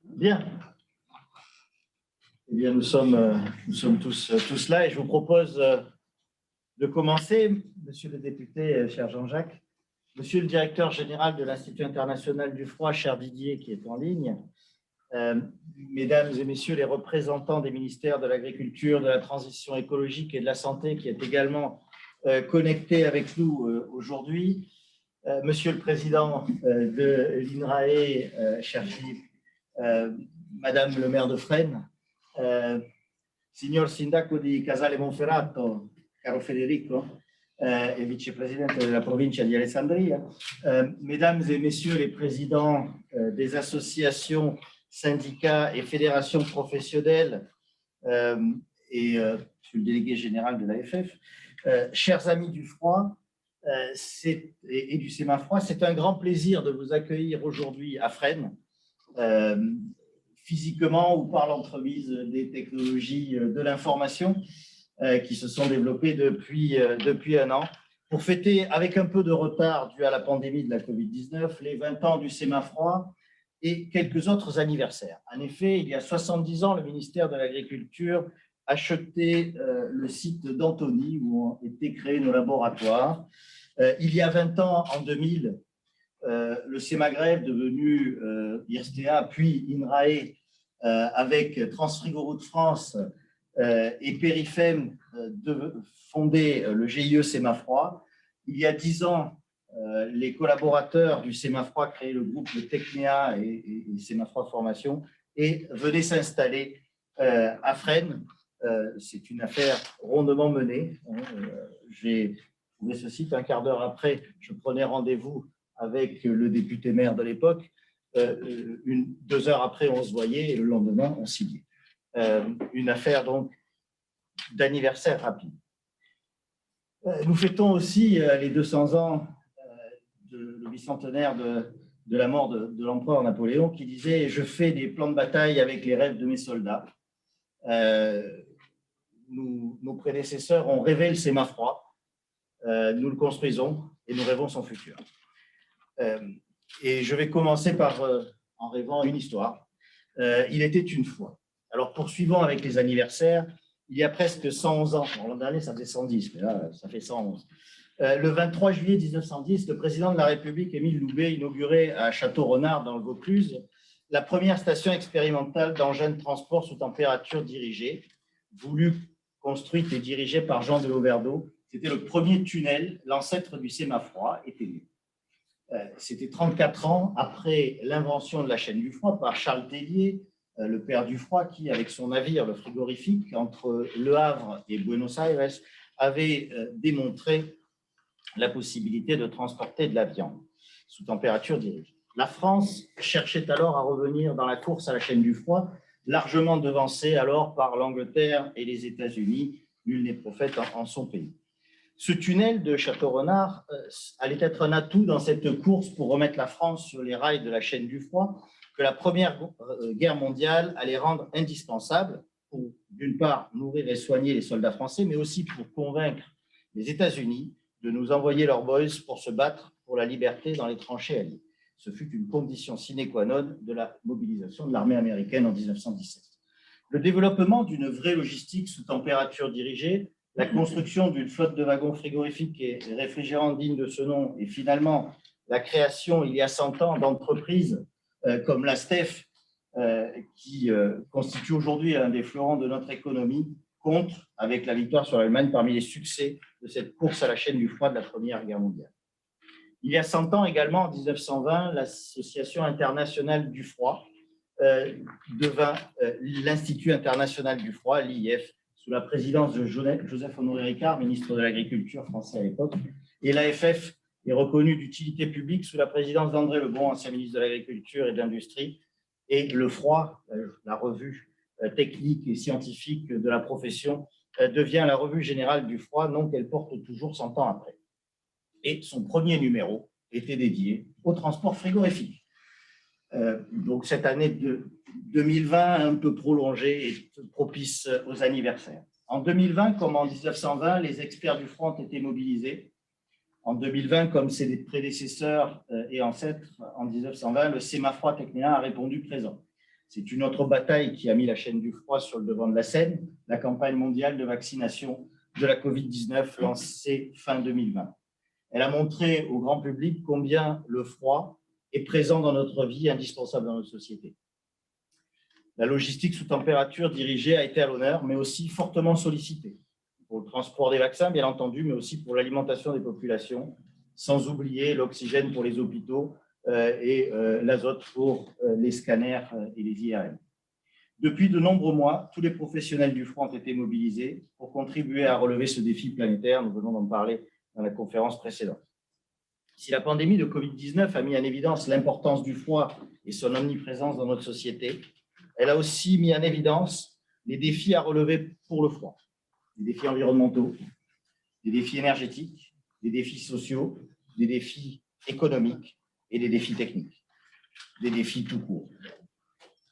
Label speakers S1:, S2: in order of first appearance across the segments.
S1: Bien. Eh bien, nous sommes tous là et je vous propose de commencer, monsieur le député, cher Jean-Jacques, monsieur le directeur général de l'Institut international du froid, cher Didier, qui est en ligne, mesdames et messieurs les représentants des ministères de l'Agriculture, de la Transition écologique et de la Santé, qui est également connectés avec nous aujourd'hui, monsieur le président de l'INRAE, cher Philippe, madame le maire de Fresnes, signor sindaco di Casale Monferrato, caro Federico, et vice-présidente de la provincia di Alessandria, mesdames et messieurs les présidents des associations, syndicats et fédérations professionnelles, et monsieur le délégué général de l'AFF, chers amis du froid et du Sémafroid, c'est un grand plaisir de vous accueillir aujourd'hui à Fresnes, physiquement ou par l'entremise des technologies de l'information qui se sont développées depuis un an, pour fêter avec un peu de retard dû à la pandémie de la Covid-19 les 20 ans du Sémafroid et quelques autres anniversaires. En effet, il y a 70 ans, le ministère de l'Agriculture achetait le site d'Antony où ont été créés nos laboratoires. Il y a 20 ans, en 2000, le Sémagrève, devenu IRSTEA, puis INRAE, avec Transfrigoroute France et Périfem, fondé le GIE Sémafroid. Il y a 10 ans, les collaborateurs du Sémafroid créaient le groupe Technéa et Sémafroid Formation et venaient s'installer à Fresnes. C'est une affaire rondement menée. J'ai trouvé ce site un quart d'heure après, je prenais rendez-vous avec le député maire de l'époque. 2 heures après, on se voyait et le lendemain, on signait. Une affaire donc d'anniversaire rapide. Nous fêtons aussi les 200 ans le bicentenaire de la mort de l'empereur Napoléon, qui disait « Je fais des plans de bataille avec les rêves de mes soldats ». Nos prédécesseurs ont rêvé le Sémafroid, nous le construisons et nous rêvons son futur. Et je vais commencer en rêvant une histoire. Il était une fois. Alors, poursuivons avec les anniversaires. Il y a presque 111 ans, l'an dernier ça faisait 110, mais là ça fait 111. Le 23 juillet 1910, le président de la République, Émile Loubet, inaugurait à Château-Renard, dans le Vaucluse, la première station expérimentale d'engins de transport sous température dirigée, voulue, construite et dirigée par Jean de Lauverdeau. C'était le premier tunnel, l'ancêtre du Sémafroid, était né. C'était 34 ans après l'invention de la chaîne du froid par Charles Tellier, le père du froid, qui, avec son navire, le frigorifique, entre Le Havre et Buenos Aires, avait démontré la possibilité de transporter de la viande sous température dirigée. La France cherchait alors à revenir dans la course à la chaîne du froid, largement devancée alors par l'Angleterre et les États-Unis. Nul n'est prophète en son pays. Ce tunnel de Château-Renard allait être un atout dans cette course pour remettre la France sur les rails de la chaîne du froid, que la Première Guerre mondiale allait rendre indispensable pour, d'une part, nourrir et soigner les soldats français, mais aussi pour convaincre les États-Unis de nous envoyer leurs boys pour se battre pour la liberté dans les tranchées alliées. Ce fut une condition sine qua non de la mobilisation de l'armée américaine en 1917. Le développement d'une vraie logistique sous température dirigée, la construction d'une flotte de wagons frigorifiques et réfrigérants dignes de ce nom, et finalement la création, il y a 100 ans, d'entreprises comme la STEF, qui constitue aujourd'hui un des fleurons de notre économie, compte, avec la victoire sur l'Allemagne, parmi les succès de cette course à la chaîne du froid de la Première Guerre mondiale. Il y a 100 ans également, en 1920, l'Association internationale du froid devint l'Institut international du froid, l'IIF, sous la présidence de Joseph Honoré Ricard, ministre de l'Agriculture français à l'époque, et l'AFF est reconnue d'utilité publique sous la présidence d'André Lebon, ancien ministre de l'Agriculture et de l'Industrie, et le froid, la revue technique et scientifique de la profession, devient la revue générale du froid, nom qu'elle porte toujours 100 ans après. Et son premier numéro était dédié au transport frigorifique. Donc cette année de 2020 un peu prolongée et propice aux anniversaires. En 2020, comme en 1920, les experts du froid ont été mobilisés En 2020, comme ses prédécesseurs et ancêtres en 1920, le sémafroid technéen a répondu présent. C'est une autre bataille qui a mis la chaîne du froid sur le devant de la scène, la campagne mondiale de vaccination de la Covid-19 lancée fin 2020. Elle a montré au grand public combien le froid est présent dans notre vie, indispensable dans notre société. La logistique sous température dirigée a été à l'honneur, mais aussi fortement sollicitée. Pour le transport des vaccins, bien entendu, mais aussi pour l'alimentation des populations, sans oublier l'oxygène pour les hôpitaux et l'azote pour les scanners et les IRM. Depuis de nombreux mois, tous les professionnels du froid ont été mobilisés pour contribuer à relever ce défi planétaire. Nous venons d'en parler dans la conférence précédente. Si la pandémie de Covid-19 a mis en évidence l'importance du froid et son omniprésence dans notre société, elle a aussi mis en évidence les défis à relever pour le froid. Des défis environnementaux, des défis énergétiques, des défis sociaux, des défis économiques et des défis techniques, des défis tout court.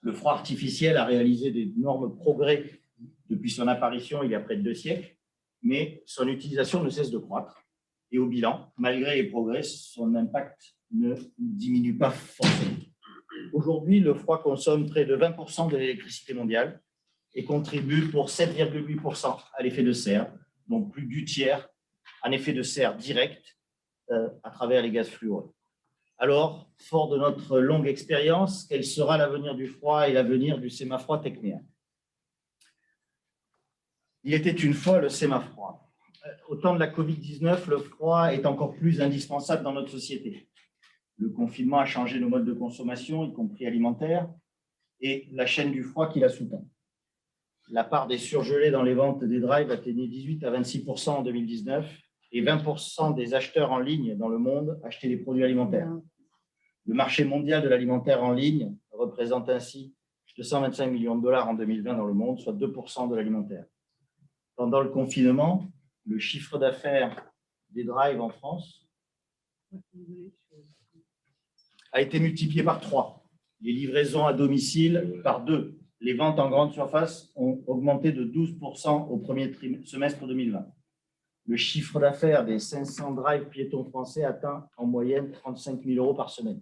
S1: Le froid artificiel a réalisé d'énormes progrès depuis son apparition il y a près de 2 siècles, mais son utilisation ne cesse de croître. Et au bilan, malgré les progrès, son impact ne diminue pas forcément. Aujourd'hui, le froid consomme près de 20% de l'électricité mondiale et contribue pour 7,8% à l'effet de serre, donc plus du tiers en effet de serre direct à travers les gaz fluorés. Alors, fort de notre longue expérience, quel sera l'avenir du froid et l'avenir du sémafroid technéen? Il était une fois le sémafroid. Au temps de la Covid-19, le froid est encore plus indispensable dans notre société. Le confinement a changé nos modes de consommation, y compris alimentaires, et la chaîne du froid qui la sous-tend. La part des surgelés dans les ventes des drives atteignait 18 à 26% en 2019 et 20% des acheteurs en ligne dans le monde achetaient des produits alimentaires. Le marché mondial de l'alimentaire en ligne représente ainsi 225 millions de dollars en 2020 dans le monde, soit 2% de l'alimentaire. Pendant le confinement, le chiffre d'affaires des drives en France a été multiplié par 3. Les livraisons à domicile par 2. Les ventes en grande surface ont augmenté de 12% au premier semestre 2020. Le chiffre d'affaires des 500 drives piétons français atteint en moyenne 35 000 € par semaine.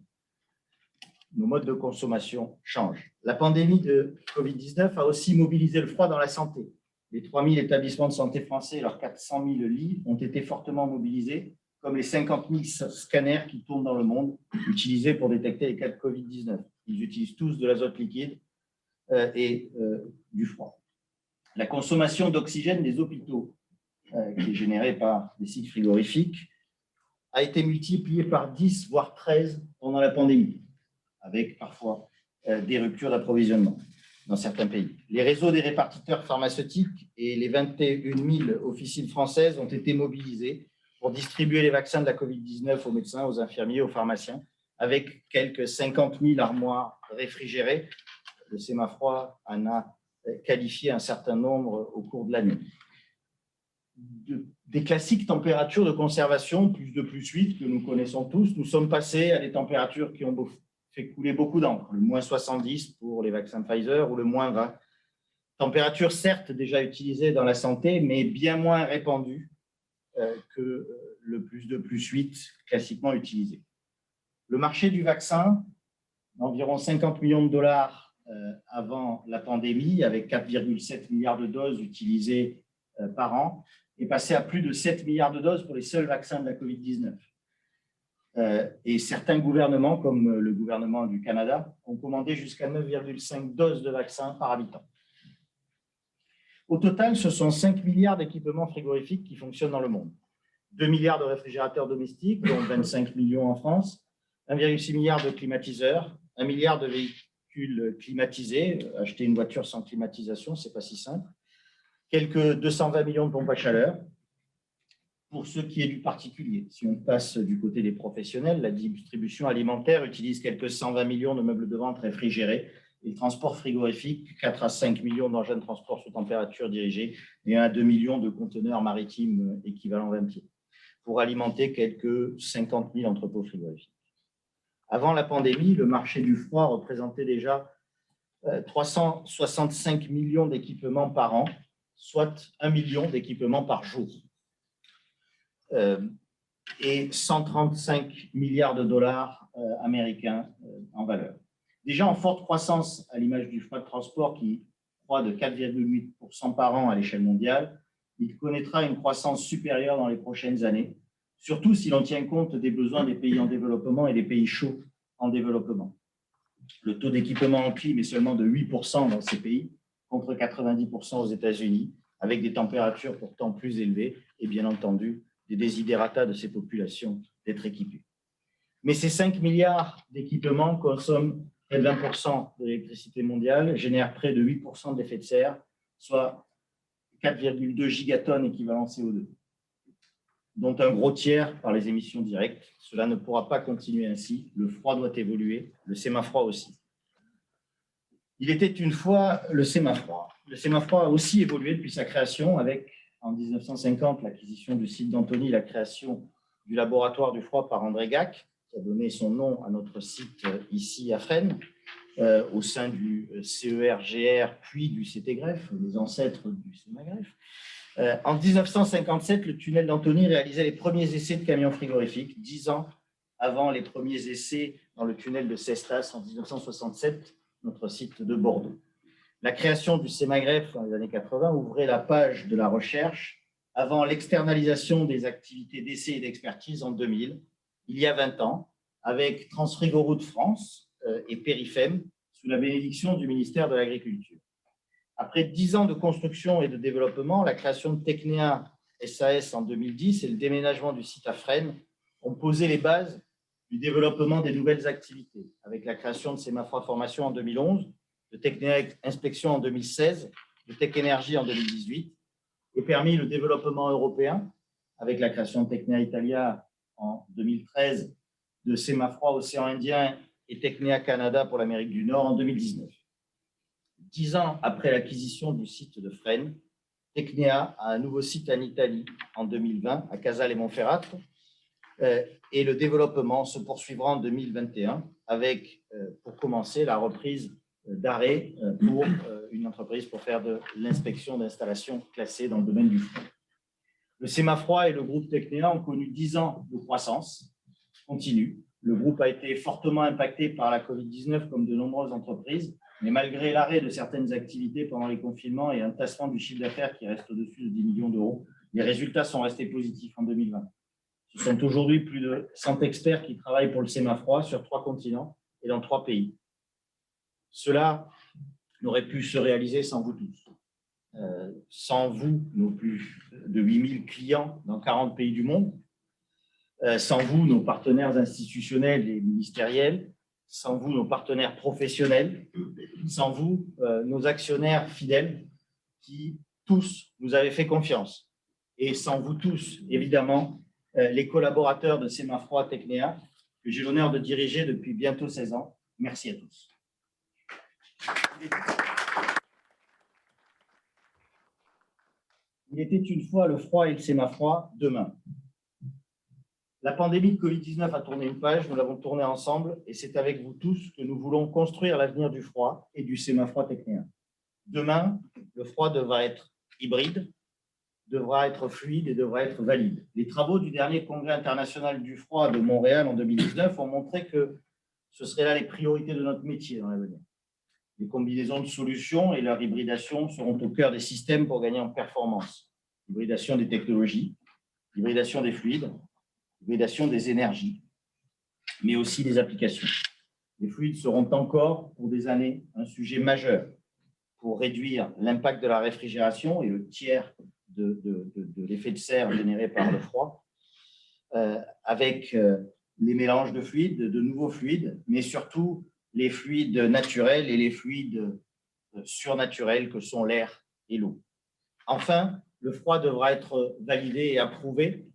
S1: Nos modes de consommation changent. La pandémie de Covid-19 a aussi mobilisé le froid dans la santé. Les 3 000 établissements de santé français et leurs 400 000 lits ont été fortement mobilisés, comme les 50 000 scanners qui tournent dans le monde, utilisés pour détecter les cas de Covid-19. Ils utilisent tous de l'azote liquide et du froid. La consommation d'oxygène des hôpitaux, qui est générée par des sites frigorifiques, a été multipliée par 10, voire 13 pendant la pandémie, avec parfois des ruptures d'approvisionnement dans certains pays. Les réseaux des répartiteurs pharmaceutiques et les 21 000 officines françaises ont été mobilisés pour distribuer les vaccins de la Covid-19 aux médecins, aux infirmiers, aux pharmaciens, avec quelques 50 000 armoires réfrigérées. Le sémafroid en a qualifié un certain nombre au cours de l'année. Des classiques températures de conservation, plus de plus 8, que nous connaissons tous, nous sommes passés à des températures qui ont fait couler beaucoup d'encre, le moins 70 pour les vaccins Pfizer ou le moins 20. Température certes déjà utilisée dans la santé, mais bien moins répandue que le plus de plus 8 classiquement utilisé. Le marché du vaccin, d'environ 50 millions de dollars avant la pandémie, avec 4,7 milliards de doses utilisées par an, est passé à plus de 7 milliards de doses pour les seuls vaccins de la Covid-19. Et certains gouvernements, comme le gouvernement du Canada, ont commandé jusqu'à 9,5 doses de vaccins par habitant. Au total, ce sont 5 milliards d'équipements frigorifiques qui fonctionnent dans le monde. 2 milliards de réfrigérateurs domestiques, dont 25 millions en France, 1,6 milliard de climatiseurs, 1 milliard de véhicules climatisés. Acheter une voiture sans climatisation, ce n'est pas si simple. Quelques 220 millions de pompes à chaleur. Pour ce qui est du particulier, si on passe du côté des professionnels, la distribution alimentaire utilise quelques 120 millions de meubles de vente réfrigérés et le transport frigorifique, 4 à 5 millions d'engins de transport sous température dirigée et 1 à 2 millions de conteneurs maritimes équivalent 20 pieds, pour alimenter quelques 50 000 entrepôts frigorifiques. Avant la pandémie, le marché du froid représentait déjà 365 millions d'équipements par an, soit 1 million d'équipements par jour. et 135 milliards de dollars américains en valeur. Déjà en forte croissance, à l'image du fret de transport qui croît de 4,8% par an à l'échelle mondiale, il connaîtra une croissance supérieure dans les prochaines années, surtout si l'on tient compte des besoins des pays en développement et des pays chauds en développement. Le taux d'équipement en clim est seulement de 8% dans ces pays, contre 90% aux États-Unis, avec des températures pourtant plus élevées et bien entendu des désidératas de ces populations d'être équipées. Mais ces 5 milliards d'équipements consomment près de 20% de l'électricité mondiale, génèrent près de 8% d'effet de serre, soit 4,2 gigatonnes équivalent CO2, dont un gros tiers par les émissions directes. Cela ne pourra pas continuer ainsi. Le froid doit évoluer, le sémafroid aussi. Il était une fois le sémafroid. Le sémafroid a aussi évolué depuis sa création avec, en 1950, l'acquisition du site d'Antony, la création du laboratoire du froid par André Gacq, qui a donné son nom à notre site ici à Fresnes, au sein du CERGR, puis du CTGREF, les ancêtres du Sémagref. En 1957, le tunnel d'Antony réalisait les premiers essais de camions frigorifiques, 10 ans avant les premiers essais dans le tunnel de Cestas en 1967, notre site de Bordeaux. La création du Sémagref dans les années 80 ouvrait la page de la recherche avant l'externalisation des activités d'essai et d'expertise en 2000, il y a 20 ans, avec Transfrigoroute France et Périfem, sous la bénédiction du ministère de l'Agriculture. Après 10 ans de construction et de développement, la création de Technéa SAS en 2010 et le déménagement du site à Fresnes ont posé les bases du développement des nouvelles activités, avec la création de Sémafroid Formation en 2011, de Technéa Inspection en 2016, de Tech Énergie en 2018, et permis le développement européen, avec la création de Technéa Italia en 2013, de Sémafroid Océan Indien et Technéa Canada pour l'Amérique du Nord en 2019. 10 ans après l'acquisition du site de Fresnes, Technéa a un nouveau site en Italie en 2020, à Casale et Monferrato, et le développement se poursuivra en 2021 avec, pour commencer, la reprise d'arrêt pour une entreprise pour faire de l'inspection d'installations classées dans le domaine du froid. Le Sémafroid et le groupe Technéa ont connu 10 ans de croissance continue. Le groupe a été fortement impacté par la Covid-19 comme de nombreuses entreprises, mais malgré l'arrêt de certaines activités pendant les confinements et un tassement du chiffre d'affaires qui reste au-dessus de 10 millions d'euros, les résultats sont restés positifs en 2020. Ce sont aujourd'hui plus de 100 experts qui travaillent pour le Sémafroid sur 3 continents et dans 3 pays. Cela n'aurait pu se réaliser sans vous tous. Sans vous, nos plus de 8000 clients dans 40 pays du monde, sans vous, nos partenaires institutionnels et ministériels, sans vous, nos partenaires professionnels, sans vous, nos actionnaires fidèles qui, tous, nous avaient fait confiance. Et sans vous tous, évidemment, les collaborateurs de Sémafroid Technéa, que j'ai l'honneur de diriger depuis bientôt 16 ans. Merci à tous. Il était une fois le froid et le Sémafroid, demain. La pandémie de Covid-19 a tourné une page, nous l'avons tournée ensemble, et c'est avec vous tous que nous voulons construire l'avenir du froid et du Sémafroid Technéa. Demain, le froid devra être hybride, devra être fluide et devra être valide. Les travaux du dernier Congrès international du froid de Montréal en 2019 ont montré que ce seraient là les priorités de notre métier dans l'avenir. Les combinaisons de solutions et leur hybridation seront au cœur des systèmes pour gagner en performance. Hybridation des technologies, hybridation des fluides, hybridation des énergies, mais aussi des applications. Les fluides seront encore, pour des années, un sujet majeur pour réduire l'impact de la réfrigération et le tiers de l'effet de serre généré par le froid, avec les mélanges de fluides, de nouveaux fluides, mais surtout les fluides naturels et les fluides surnaturels que sont l'air et l'eau. Enfin, le froid devra être validé et approuvé,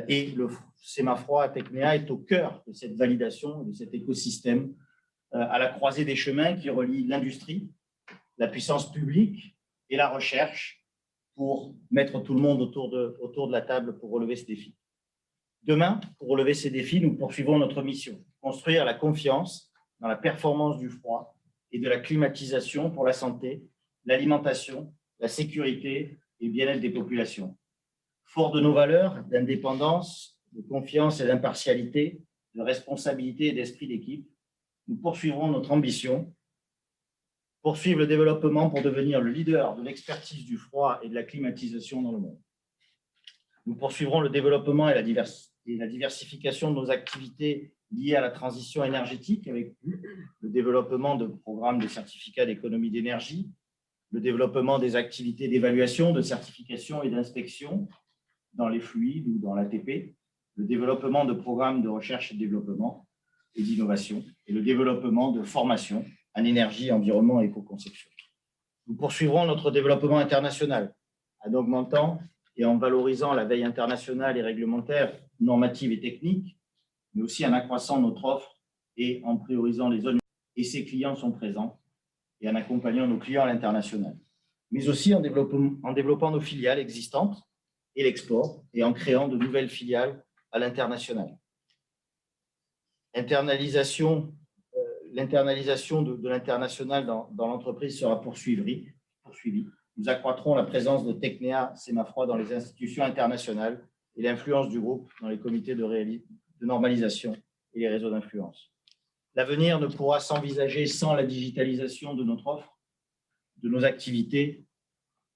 S1: et le Sémafroid Technéa est au cœur de cette validation, de cet écosystème, à la croisée des chemins qui relient l'industrie, la puissance publique et la recherche pour mettre tout le monde autour de la table pour relever ce défi. Demain, pour relever ces défis, nous poursuivons notre mission, construire la confiance dans la performance du froid et de la climatisation pour la santé, l'alimentation, la sécurité et le bien-être des populations. Fort de nos valeurs d'indépendance, de confiance et d'impartialité, de responsabilité et d'esprit d'équipe, nous poursuivrons notre ambition, poursuivre le développement pour devenir le leader de l'expertise du froid et de la climatisation dans le monde. Nous poursuivrons le développement et la diversification de nos activités liées à la transition énergétique avec le développement de programmes de certificats d'économie d'énergie, le développement des activités d'évaluation, de certification et d'inspection dans les fluides ou dans l'ATP, le développement de programmes de recherche et de développement et d'innovation, et le développement de formation en énergie, environnement et éco-conception. Nous poursuivrons notre développement international en augmentant et en valorisant la veille internationale et réglementaire, normative et technique, mais aussi en accroissant notre offre et en priorisant les zones et ses clients sont présents et en accompagnant nos clients à l'international, mais aussi en développant nos filiales existantes et l'export et en créant de nouvelles filiales à l'international. L'internalisation de l'international dans l'entreprise sera poursuivie. Nous accroîtrons la présence de Tecnea Semafroid dans les institutions internationales et l'influence du groupe dans les comités de normalisation et les réseaux d'influence. L'avenir ne pourra s'envisager sans la digitalisation de notre offre, de nos activités,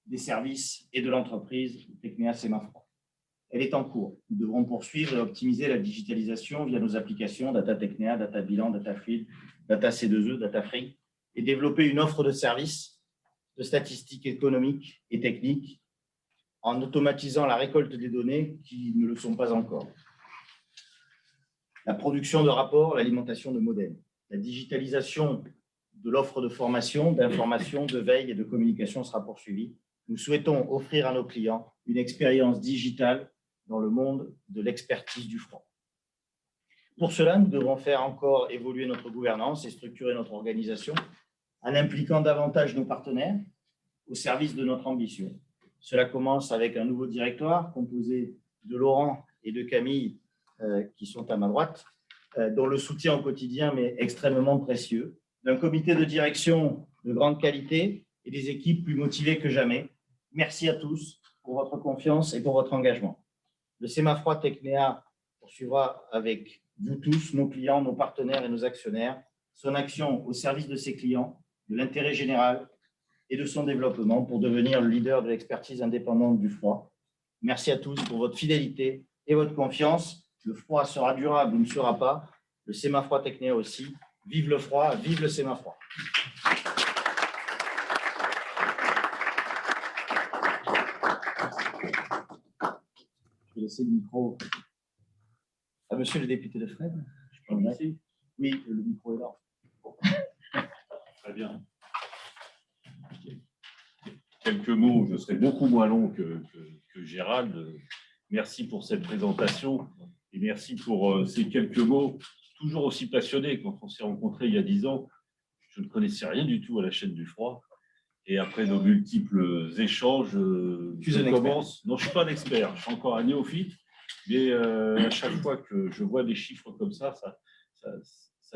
S1: des services et de l'entreprise Tecnea Semafroid. Elle est en cours. Nous devrons poursuivre et optimiser la digitalisation via nos applications Data Tecnea, Data Bilan, Data Fluid, Data C2E, Data Free et développer une offre de services de statistiques économiques et techniques en automatisant la récolte des données qui ne le sont pas encore. La production de rapports, l'alimentation de modèles, la digitalisation de l'offre de formation, d'information, de veille et de communication sera poursuivie. Nous souhaitons offrir à nos clients une expérience digitale dans le monde de l'expertise du froid. Pour cela, nous devrons faire encore évoluer notre gouvernance et structurer notre organisation en impliquant davantage nos partenaires au service de notre ambition. Cela commence avec un nouveau directoire composé de Laurent et de Camille qui sont à ma droite, dont le soutien au quotidien m'est extrêmement précieux, d'un comité de direction de grande qualité et des équipes plus motivées que jamais. Merci à tous pour votre confiance et pour votre engagement. Le Semafroid Tecnea poursuivra avec vous tous, nos clients, nos partenaires et nos actionnaires, son action au service de ses clients, de l'intérêt général et de son développement pour devenir le leader de l'expertise indépendante du froid. Merci à tous pour votre fidélité et votre confiance. Le froid sera durable ou ne sera pas. Le Semafroid Tecnea aussi. Vive le froid, vive le Semafroid. Je vais laisser le micro à monsieur le député de Fresnes. Oui, le micro est là. Bon.
S2: Très bien. Quelques mots, je serai beaucoup moins long que Gérald. Merci pour cette présentation et merci pour ces quelques mots toujours aussi passionnés. Quand on s'est rencontrés il y a 10 ans, je ne connaissais rien du tout à la chaîne du froid. Et après nos multiples échanges, je commence. Non, je ne suis pas un expert, je suis encore un néophyte, mais à chaque fois que je vois des chiffres comme ça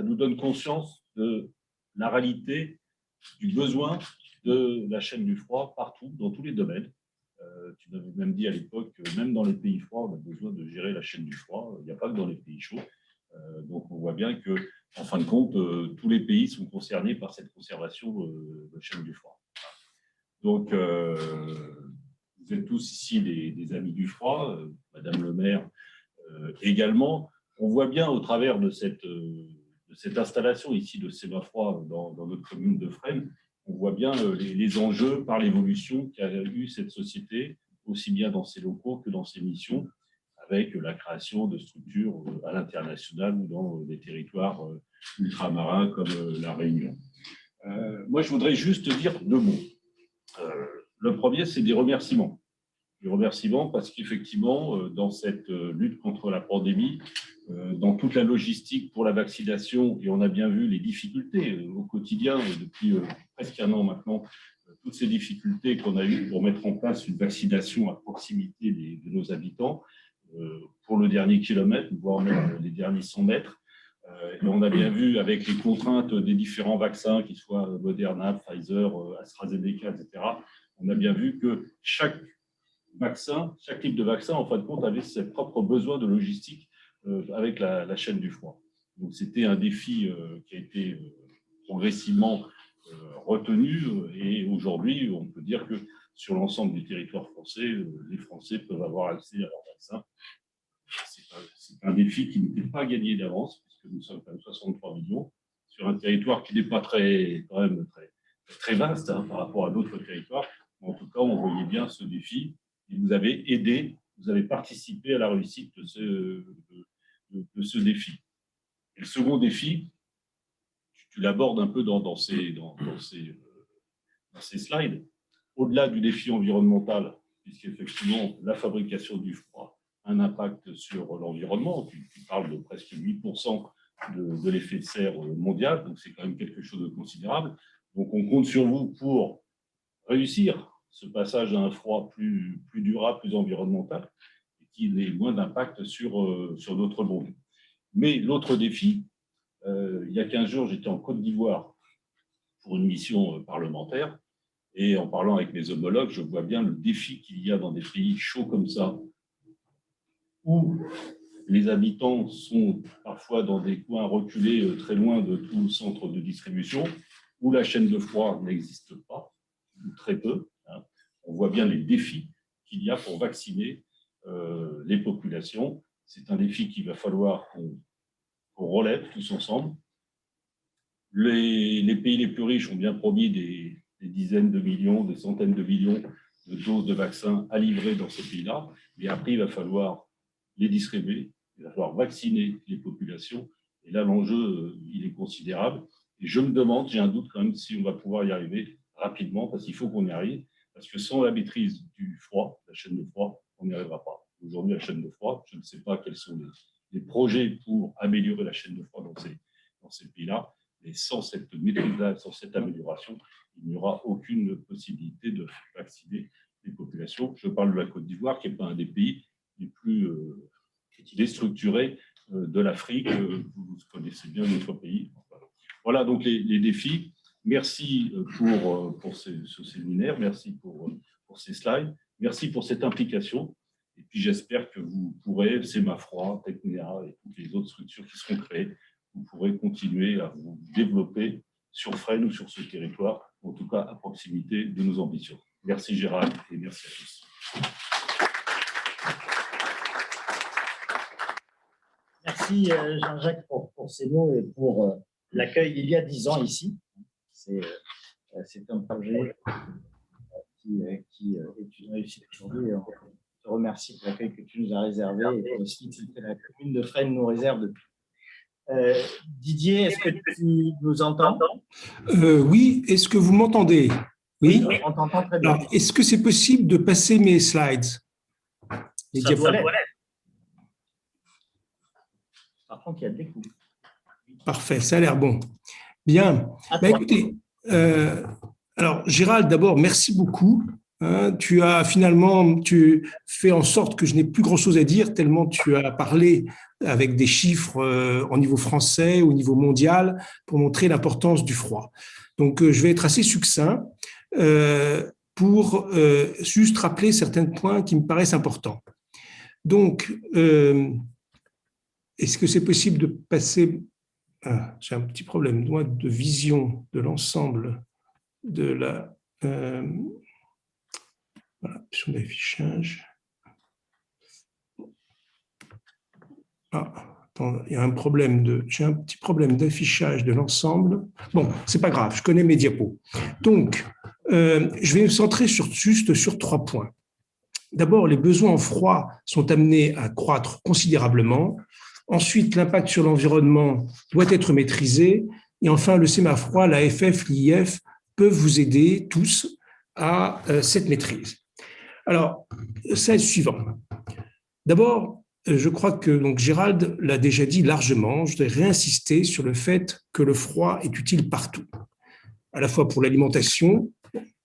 S2: nous donne conscience de la réalité, du besoin de la chaîne du froid partout, dans tous les domaines. Tu m'avais même dit à l'époque que même dans les pays froids, on a besoin de gérer la chaîne du froid. Il n'y a pas que dans les pays chauds. Donc, on voit bien que, en fin de compte, tous les pays sont concernés par cette conservation de la chaîne du froid. Donc, vous êtes tous ici des amis du froid, Madame le maire également. On voit bien au travers de cette installation ici de Semafroid dans notre commune de Fresnes, on voit bien les enjeux par l'évolution qu'a eu cette société, aussi bien dans ses locaux que dans ses missions, avec la création de structures à l'international ou dans des territoires ultramarins comme la Réunion. Moi, je voudrais juste dire 2 mots. Le premier, c'est des remerciements. Des remerciements parce qu'effectivement, dans cette lutte contre la pandémie, dans toute la logistique pour la vaccination, et on a bien vu les difficultés au quotidien depuis presque 1 an maintenant, toutes ces difficultés qu'on a eues pour mettre en place une vaccination à proximité de nos habitants, pour le dernier kilomètre, voire même les derniers 100 mètres. Et on a bien vu avec les contraintes des différents vaccins, qu'ils soient Moderna, Pfizer, AstraZeneca, etc., on a bien vu que chaque vaccin, chaque type de vaccin, en fin de compte, avait ses propres besoins de logistique avec la chaîne du froid. Donc, c'était un défi qui a été progressivement retenu. Et aujourd'hui, on peut dire que sur l'ensemble du territoire français, les Français peuvent avoir accès à leur vaccin. C'est un défi qui n'était pas gagné d'avance, puisque nous sommes quand même 63 millions, sur un territoire qui n'est pas quand même très vaste par rapport à d'autres territoires. En tout cas, on voyait bien ce défi. Et vous avez aidé, vous avez participé à la réussite de ce défi. Et le second défi, tu l'abordes un peu dans ces slides, au-delà du défi environnemental, puisqu'effectivement, la fabrication du froid a un impact sur l'environnement. Tu parles de presque 8% de l'effet de serre mondial, donc c'est quand même quelque chose de considérable. Donc on compte sur vous pour réussir ce passage à un froid plus durable, plus environnemental, et qui ait moins d'impact sur notre monde. Mais l'autre défi, il y a 15 jours, j'étais en Côte d'Ivoire pour une mission parlementaire, et en parlant avec mes homologues, je vois bien le défi qu'il y a dans des pays chauds comme ça, où les habitants sont parfois dans des coins reculés très loin de tout centre de distribution, où la chaîne de froid n'existe pas, ou très peu. On voit bien les défis qu'il y a pour vacciner les populations. C'est un défi qu'il va falloir qu'on relève tous ensemble. Les pays les plus riches ont bien promis des dizaines de millions, des centaines de millions de doses de vaccins à livrer dans ces pays-là. Mais après, il va falloir les distribuer, il va falloir vacciner les populations. Et là, l'enjeu, il est considérable. Et je me demande, j'ai un doute quand même, si on va pouvoir y arriver rapidement, parce qu'il faut qu'on y arrive, parce que sans la maîtrise du froid, la chaîne de froid, on n'y arrivera pas. Aujourd'hui, la chaîne de froid, je ne sais pas quels sont les projets pour améliorer la chaîne de froid dans ces pays-là, mais sans cette maîtrise-là, sans cette amélioration, il n'y aura aucune possibilité de vacciner les populations. Je parle de la Côte d'Ivoire, qui n'est pas un des pays les plus déstructurés de l'Afrique. Vous connaissez bien notre pays. Voilà donc les défis. Merci pour ce séminaire, merci pour ces slides, merci pour cette implication. Et puis j'espère que vous pourrez, Sémafroid, Tecnéa et toutes les autres structures qui seront créées, vous pourrez continuer à vous développer sur Fresnes ou sur ce territoire, en tout cas à proximité de nos ambitions. Merci Gérald et merci à tous.
S1: Merci Jean-Jacques pour ces mots et pour l'accueil il y a 10 ans ici. C'est un projet qui est une réussite aujourd'hui. On te remercie pour l'accueil que tu nous as réservé et aussi que la commune de Fresnes nous réserve depuis. Didier, est-ce que tu nous entends?
S3: Oui, est-ce que vous m'entendez? Oui,
S1: on t'entend très bien.
S3: Est-ce que c'est possible de passer mes slides?
S1: Ça doit l'être. Par contre, il y a des coups.
S3: Parfait, ça a l'air bon. Bien. Écoutez, alors Gérald, d'abord, merci beaucoup. Tu fais en sorte que je n'ai plus grand-chose à dire, tellement tu as parlé avec des chiffres au niveau français, au niveau mondial, pour montrer l'importance du froid. Donc, je vais être assez succinct pour juste rappeler certains points qui me paraissent importants. Donc, est-ce que c'est possible de passer... j'ai un petit problème de vision de l'ensemble de la... Voilà, sur l'affichage. Attends, il y a un problème j'ai un petit problème d'affichage de l'ensemble. Bon, c'est pas grave, je connais mes diapos. Donc, je vais me centrer juste sur 3 points. D'abord, les besoins en froid sont amenés à croître considérablement. Ensuite, l'impact sur l'environnement doit être maîtrisé. Et enfin, le Sémafroid, la FF, l'IF peuvent vous aider tous à cette maîtrise. Alors, ça est suivant. D'abord, je crois que Gérald l'a déjà dit largement, je voudrais réinsister sur le fait que le froid est utile partout, à la fois pour l'alimentation,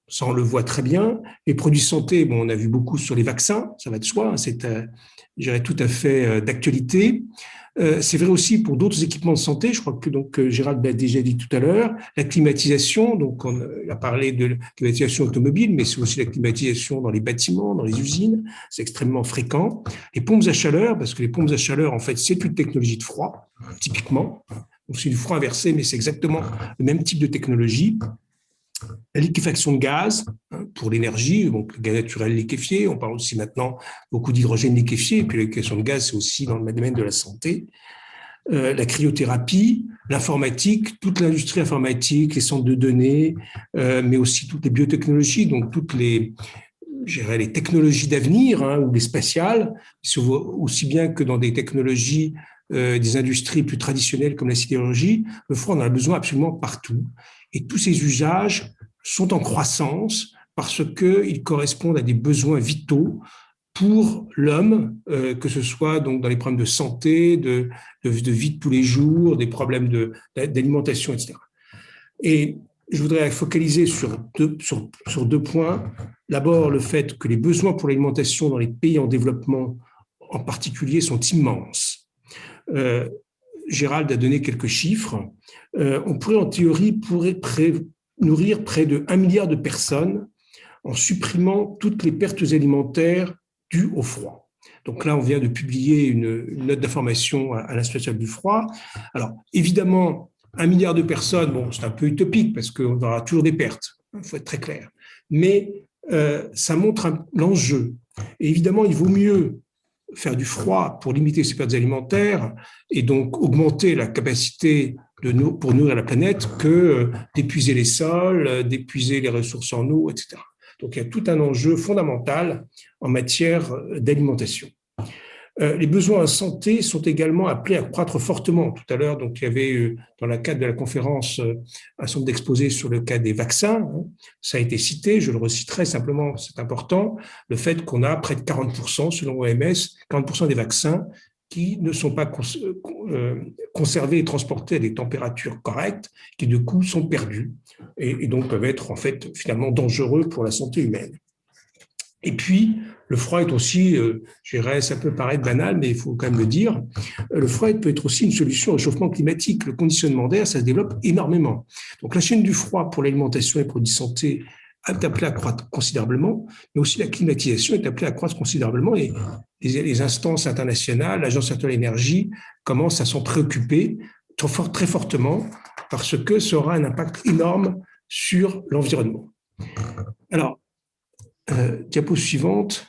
S3: ça, on le voit très bien. Les produits santé, bon, on a vu beaucoup sur les vaccins, ça va de soi, hein, c'est, je dirais, tout à fait d'actualité. C'est vrai aussi pour d'autres équipements de santé, je crois que donc Gérald l'a déjà dit tout à l'heure, la climatisation, donc on a parlé de la climatisation automobile, mais c'est aussi la climatisation dans les bâtiments, dans les usines, c'est extrêmement fréquent. Les pompes à chaleur, parce que les pompes à chaleur, en fait, c'est une technologie de froid, typiquement. Donc c'est du froid inversé, mais c'est exactement le même type de technologie. La liquéfaction de gaz, hein, pour l'énergie, donc le gaz naturel liquéfié, on parle aussi maintenant beaucoup d'hydrogène liquéfié, et puis la liquéfaction de gaz, c'est aussi dans le domaine de la santé. La cryothérapie, l'informatique, toute l'industrie informatique, les centres de données, mais aussi toutes les biotechnologies, donc toutes les, je dirais, les technologies d'avenir, hein, ou les spatiales, aussi bien que dans des technologies des industries plus traditionnelles comme la sidérurgie. Le froid, on en a besoin absolument partout. Et tous ces usages sont en croissance parce qu'ils correspondent à des besoins vitaux pour l'homme, que ce soit donc dans les problèmes de santé, de vie de tous les jours, des problèmes d'alimentation, etc. Et je voudrais focaliser sur deux points. D'abord, le fait que les besoins pour l'alimentation dans les pays en développement en particulier sont immenses. Gérald a donné quelques chiffres. On pourrait en théorie nourrir près de 1 milliard de personnes en supprimant toutes les pertes alimentaires dues au froid. Donc là, on vient de publier une note d'information à l'Institut national du froid. Alors, évidemment, 1 milliard de personnes, bon, c'est un peu utopique parce qu'on aura toujours des pertes, il faut être très clair. Mais ça montre l'enjeu. Et évidemment, il vaut mieux faire du froid pour limiter ces pertes alimentaires et donc augmenter la capacité pour nourrir la planète que d'épuiser les sols, d'épuiser les ressources en eau, etc. Donc il y a tout un enjeu fondamental en matière d'alimentation. Les besoins en santé sont également appelés à croître fortement. Tout à l'heure, donc, il y avait, dans le cadre de la conférence, un certain nombre d'exposés sur le cas des vaccins. Ça a été cité, je le reciterai simplement, c'est important, le fait qu'on a près de 40%, selon l'OMS, 40% des vaccins qui ne sont pas conservés et transportés à des températures correctes, qui du coup sont perdus et donc peuvent être en fait finalement dangereux pour la santé humaine. Et puis, le froid est aussi, je dirais, ça peut paraître banal, mais il faut quand même le dire, le froid peut être aussi une solution au réchauffement climatique. Le conditionnement d'air, ça se développe énormément. Donc, la chaîne du froid pour l'alimentation et les produits de santé est appelée à croître considérablement, mais aussi la climatisation est appelée à croître considérablement. Et les instances internationales, l'Agence internationale de l'énergie, commencent à s'en préoccuper très fortement parce que ça aura un impact énorme sur l'environnement. Alors, diapo suivante.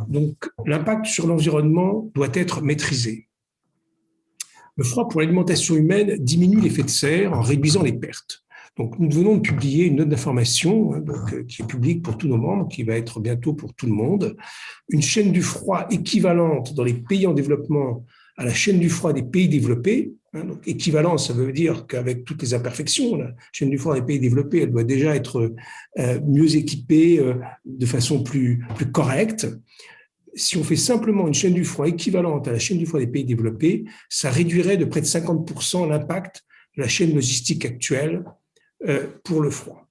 S3: Donc, l'impact sur l'environnement doit être maîtrisé. Le froid pour l'alimentation humaine diminue l'effet de serre en réduisant les pertes. Donc, nous venons de publier une note d'information qui est publique pour tous nos membres, qui va être bientôt pour tout le monde. Une chaîne du froid équivalente dans les pays en développement à la chaîne du froid des pays développés. Donc, équivalence, ça veut dire qu'avec toutes les imperfections, la chaîne du froid des pays développés, elle doit déjà être mieux équipée de façon plus correcte. Si on fait simplement une chaîne du froid équivalente à la chaîne du froid des pays développés, ça réduirait de près de 50% l'impact de la chaîne logistique actuelle pour le froid.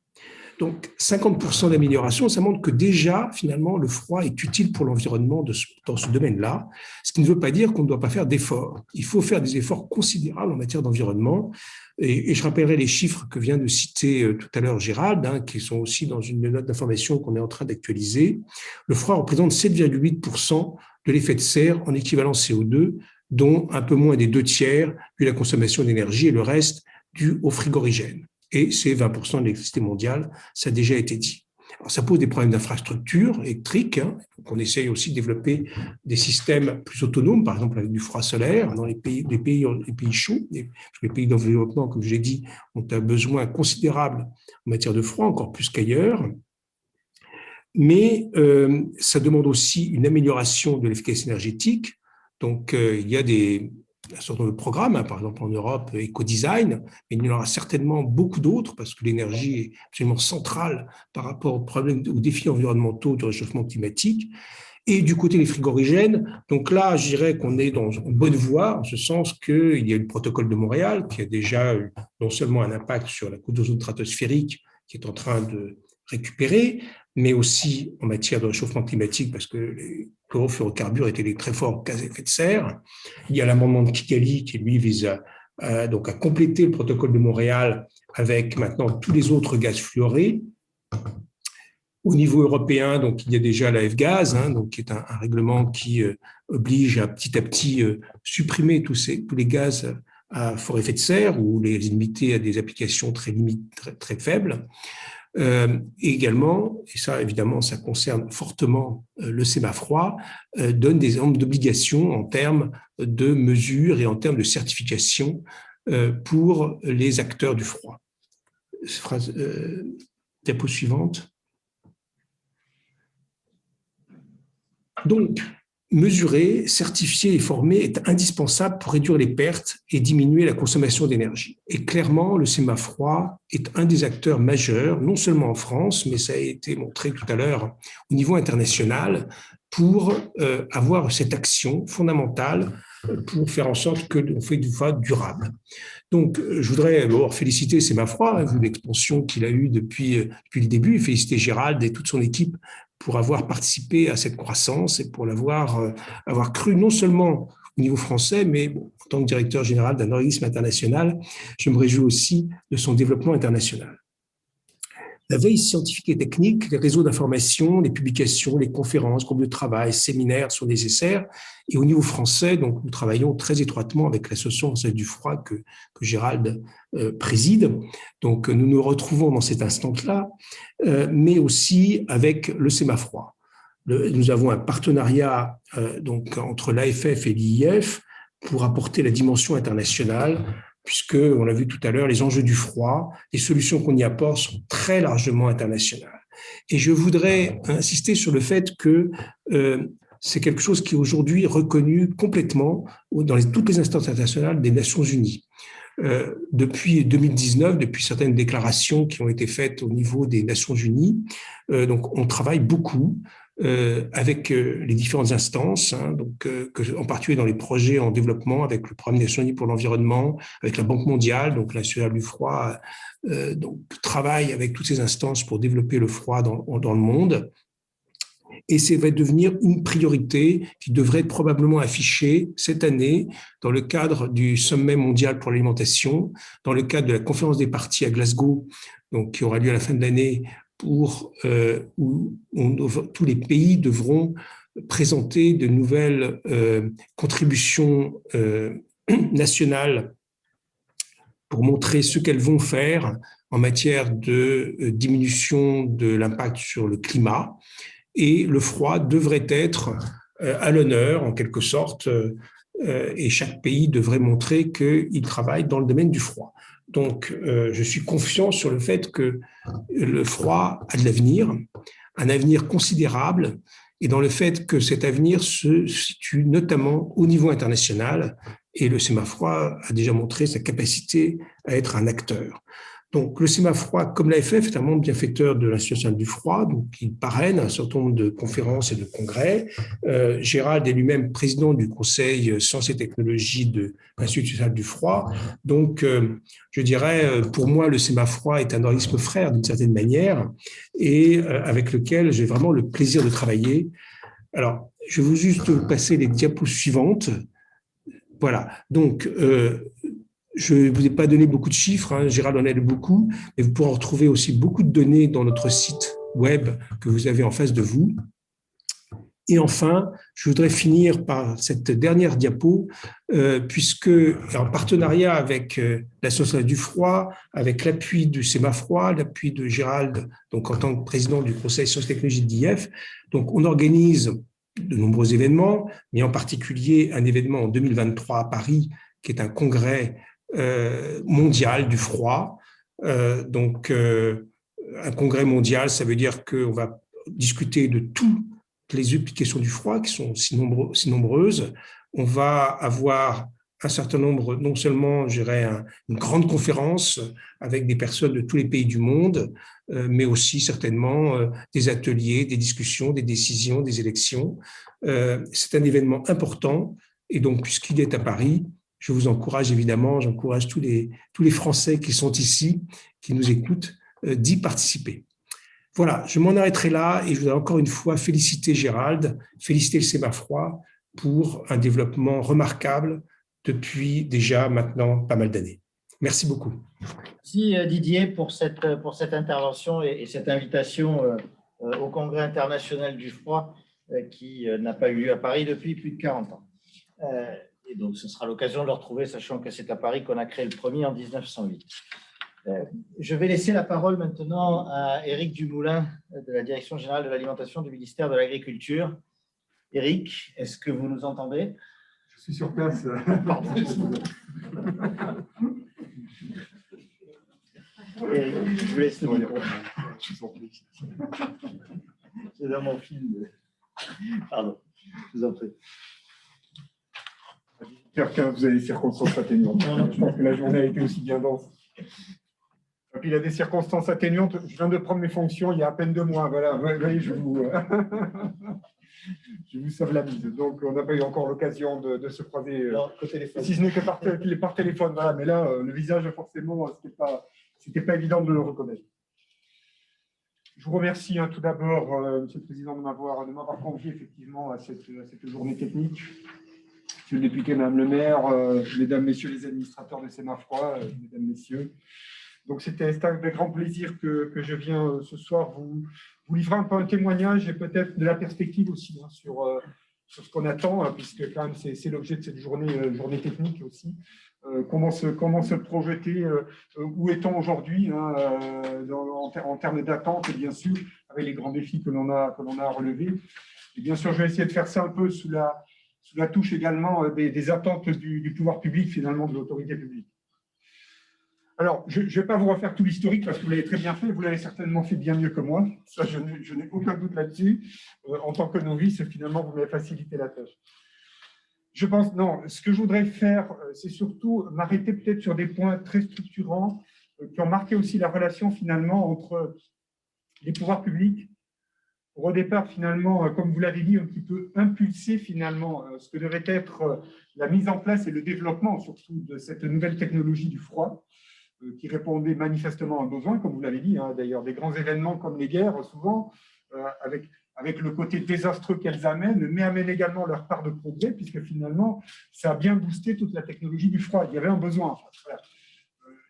S3: Donc, 50% d'amélioration, ça montre que déjà, finalement, le froid est utile pour l'environnement dans ce domaine-là, ce qui ne veut pas dire qu'on ne doit pas faire d'efforts. Il faut faire des efforts considérables en matière d'environnement. Et je rappellerai les chiffres que vient de citer tout à l'heure Gérald, qui sont aussi dans une note d'information qu'on est en train d'actualiser. Le froid représente 7,8% de l'effet de serre en équivalent CO2, dont un peu moins des 2/3 vu la consommation d'énergie et le reste dû au frigorigène. Et c'est 20% de l'électricité mondiale, ça a déjà été dit. Alors, ça pose des problèmes d'infrastructure électrique. Donc on essaye aussi de développer des systèmes plus autonomes, par exemple avec du froid solaire dans les pays chauds. Parce que les pays en développement, comme j'ai dit, ont un besoin considérable en matière de froid, encore plus qu'ailleurs. Mais ça demande aussi une amélioration de l'efficacité énergétique. Donc, il y a un certain nombre de programmes, par exemple en Europe, éco-design, mais il y en aura certainement beaucoup d'autres parce que l'énergie est absolument centrale par rapport aux défis environnementaux du réchauffement climatique. Et du côté des frigorigènes, donc là, je dirais qu'on est dans une bonne voie, en ce sens qu'il y a le protocole de Montréal qui a déjà eu non seulement un impact sur la couche d'ozone stratosphérique qui est en train récupérés, mais aussi en matière de réchauffement climatique, parce que les chlorofluorocarbures étaient des très forts gaz à effet de serre. Il y a l'amendement de Kigali qui, lui, vise donc à compléter le protocole de Montréal avec maintenant tous les autres gaz fluorés. Au niveau européen, donc, il y a déjà la F-Gaz, donc, qui est un règlement qui oblige à petit supprimer tous les gaz à fort effet de serre ou les limiter à des applications très faibles. Et également, et ça évidemment ça concerne fortement le SEMAFROID, donne des normes d'obligations en termes de mesures et en termes de certification pour les acteurs du froid. Diapo suivante. Donc, mesurer, certifier et former est indispensable pour réduire les pertes et diminuer la consommation d'énergie. Et clairement, le SEMAFROID est un des acteurs majeurs, non seulement en France, mais ça a été montré tout à l'heure au niveau international, pour avoir cette action fondamentale pour faire en sorte que l'on fait du froid durable. Donc, je voudrais d'abord féliciter SEMAFROID, vu l'expansion qu'il a eue depuis le début, et féliciter Gérald et toute son équipe pour avoir participé à cette croissance et pour avoir cru non seulement au niveau français, mais bon, en tant que directeur général d'un organisme international, je me réjouis aussi de son développement international. La veille scientifique et technique, les réseaux d'information, les publications, les conférences, groupes de travail, séminaires sont nécessaires. Et au niveau français, donc, nous travaillons très étroitement avec l'Association française du froid que Gérald préside. Donc, nous nous retrouvons dans cette instance-là, mais aussi avec le SEMAFROID. Nous avons un partenariat donc, entre l'AFF et l'IIF pour apporter la dimension internationale, puisque, on l'a vu tout à l'heure, les enjeux du froid, les solutions qu'on y apporte sont très largement internationales. Et je voudrais insister sur le fait que c'est quelque chose qui est aujourd'hui reconnu complètement dans toutes les instances internationales des Nations Unies. Depuis 2019, depuis certaines déclarations qui ont été faites au niveau des Nations Unies, donc on travaille beaucoup avec les différentes instances, donc, en particulier dans les projets en développement, avec le Programme des Nations Unies pour l'environnement, avec la Banque mondiale, donc l'Institut du froid, donc travaille avec toutes ces instances pour développer le froid dans le monde. Et ça va devenir une priorité qui devrait être probablement affichée cette année dans le cadre du sommet mondial pour l'alimentation, dans le cadre de la conférence des parties à Glasgow, donc, qui aura lieu à la fin de l'année, où tous les pays devront présenter de nouvelles contributions nationales pour montrer ce qu'elles vont faire en matière de diminution de l'impact sur le climat. Et le froid devrait être à l'honneur, en quelque sorte, et chaque pays devrait montrer qu'il travaille dans le domaine du froid. Donc, je suis confiant sur le fait que le froid a de l'avenir, un avenir considérable, et dans le fait que cet avenir se situe notamment au niveau international, et le SEMAFROID a déjà montré sa capacité à être un acteur. Donc, le SEMAFROID, comme l'AFF, est un membre bienfaiteur de l'Institut national du froid, donc il parraine un certain nombre de conférences et de congrès. Gérald est lui-même président du Conseil Sciences et Technologies de l'Institut national du froid. Donc, je dirais, pour moi, le SEMAFROID est un organisme frère d'une certaine manière et avec lequel j'ai vraiment le plaisir de travailler. Alors, je vais juste passer les diapos suivantes. Voilà, donc je ne vous ai pas donné beaucoup de chiffres, Gérald en aide beaucoup, mais vous pourrez en retrouver aussi beaucoup de données dans notre site web que vous avez en face de vous. Et enfin, je voudrais finir par cette dernière diapo, puisque en partenariat avec l'Association du froid, avec l'appui du SEMAFROID, l'appui de Gérald, donc en tant que président du Conseil Sciences et Technologies de l'IF, donc on organise de nombreux événements, mais en particulier un événement en 2023 à Paris, qui est un congrès mondial du froid. Donc, un congrès mondial, ça veut dire qu'on va discuter de toutes les applications du froid, qui sont si nombreuses. On va avoir un certain nombre, non seulement, je dirais, une grande conférence avec des personnes de tous les pays du monde, mais aussi certainement des ateliers, des discussions, des décisions, des élections. C'est un événement important, et donc, puisqu'il est à Paris, je vous encourage évidemment, j'encourage tous les Français qui sont ici, qui nous écoutent, d'y participer. Voilà, je m'en arrêterai là et je voudrais encore une fois féliciter Gérald, féliciter le Sémafroid pour un développement remarquable depuis déjà maintenant pas mal d'années. Merci beaucoup.
S1: Merci Didier pour cette intervention et cette invitation au Congrès international du froid qui n'a pas eu lieu à Paris depuis plus de 40 ans. Et donc, ce sera l'occasion de le retrouver, sachant que c'est à Paris qu'on a créé le premier en 1908. Je vais laisser la parole maintenant à Éric Dumoulin de la Direction générale de l'alimentation du ministère de l'Agriculture. Éric, est-ce que vous nous entendez?
S4: Je suis sur place. Pardon.
S1: Éric, je vous laisse le micro. C'est dans mon film. Pardon, je vous en prie.
S4: J'espère que vous avez des circonstances atténuantes. Je pense que la journée a été aussi bien dense. Et puis, il y a des circonstances atténuantes. Je viens de prendre mes fonctions il y a à peine 2 mois. Voilà, vous voyez, je vous sauve la mise. Donc, on n'a pas eu encore l'occasion de se croiser, si ce n'est que par téléphone. Voilà. Mais là, le visage, forcément, ce n'était pas évident de le reconnaître. Je vous remercie tout d'abord, Monsieur le Président, de m'avoir convié effectivement à cette journée technique. Monsieur le député, Madame le maire, Mesdames, Messieurs les administrateurs de Sémafroid, Mesdames, Messieurs. Donc, c'est avec grand plaisir que je viens ce soir vous livrer un peu un témoignage et peut-être de la perspective aussi sur ce qu'on attend, puisque quand même c'est l'objet de cette journée technique aussi. Comment se projeter, où est-on aujourd'hui en termes d'attente, et bien sûr, avec les grands défis que l'on a à relever. Et bien sûr, je vais essayer de faire ça un peu sous la touche également des attentes du pouvoir public, finalement, de l'autorité publique. Alors, je ne vais pas vous refaire tout l'historique parce que vous l'avez très bien fait, vous l'avez certainement fait bien mieux que moi. Ça, je n'ai aucun doute là-dessus. En tant que novice, finalement, vous m'avez facilité la tâche. Je pense, non, ce que je voudrais faire, c'est surtout m'arrêter peut-être sur des points très structurants qui ont marqué aussi la relation finalement entre les pouvoirs publics pour au départ finalement, comme vous l'avez dit, un petit peu impulser finalement ce que devrait être la mise en place et le développement surtout de cette nouvelle technologie du froid qui répondait manifestement à un besoin, comme vous l'avez dit, d'ailleurs des grands événements comme les guerres souvent, avec le côté désastreux qu'elles amènent, mais amènent également leur part de progrès, puisque finalement, ça a bien boosté toute la technologie du froid. Il y avait un besoin. En fait. Voilà.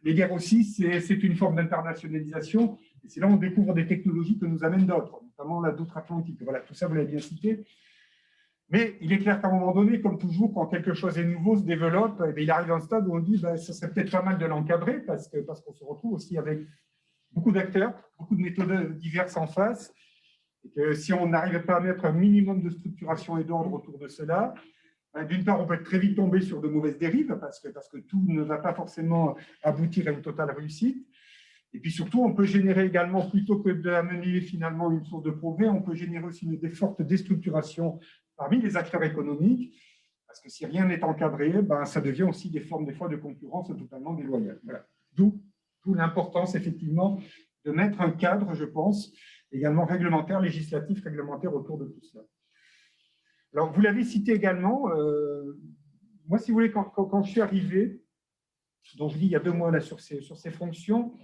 S4: Les guerres aussi, c'est une forme d'internationalisation, et c'est là où on découvre des technologies que nous amènent d'autres, notamment la d'outre-Atlantique. Voilà, tout ça, vous l'avez bien cité. Mais il est clair qu'à un moment donné, comme toujours, quand quelque chose est nouveau, se développe, il arrive à un stade où on dit ce serait peut-être pas mal de l'encadrer, parce qu'on se retrouve aussi avec beaucoup d'acteurs, beaucoup de méthodes diverses en face, et que si on n'arrivait pas à mettre un minimum de structuration et d'ordre autour de cela, d'une part, on peut très vite tomber sur de mauvaises dérives, parce que tout ne va pas forcément aboutir à une totale réussite. Et puis surtout, on peut générer également, plutôt que d'amener finalement une source de progrès, on peut générer aussi une forte déstructuration parmi les acteurs économiques, parce que si rien n'est encadré, ça devient aussi des formes, des fois, de concurrence totalement déloyale. Voilà. D'où l'importance, effectivement, de mettre un cadre, je pense, également réglementaire, législatif, réglementaire autour de tout cela. Alors, vous l'avez cité également, moi, si vous voulez, quand je suis arrivé, donc je dis il y a 2 mois là, sur ces fonctions,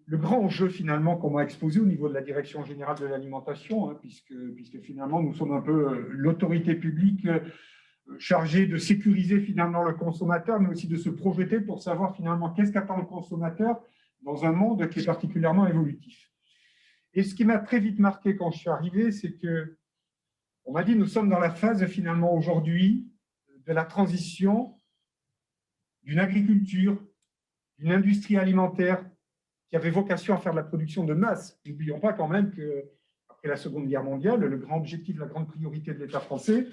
S4: le grand enjeu finalement qu'on m'a exposé au niveau de la Direction générale de l'alimentation, puisque finalement nous sommes un peu l'autorité publique chargée de sécuriser finalement le consommateur, mais aussi de se projeter pour savoir finalement qu'est-ce qu'attend le consommateur dans un monde qui est particulièrement évolutif. Et ce qui m'a très vite marqué quand je suis arrivé, c'est que on m'a dit nous sommes dans la phase finalement aujourd'hui de la transition d'une agriculture, d'une industrie alimentaire qui avait vocation à faire de la production de masse. N'oublions pas quand même qu'après la Seconde Guerre mondiale, le grand objectif, la grande priorité de l'État français,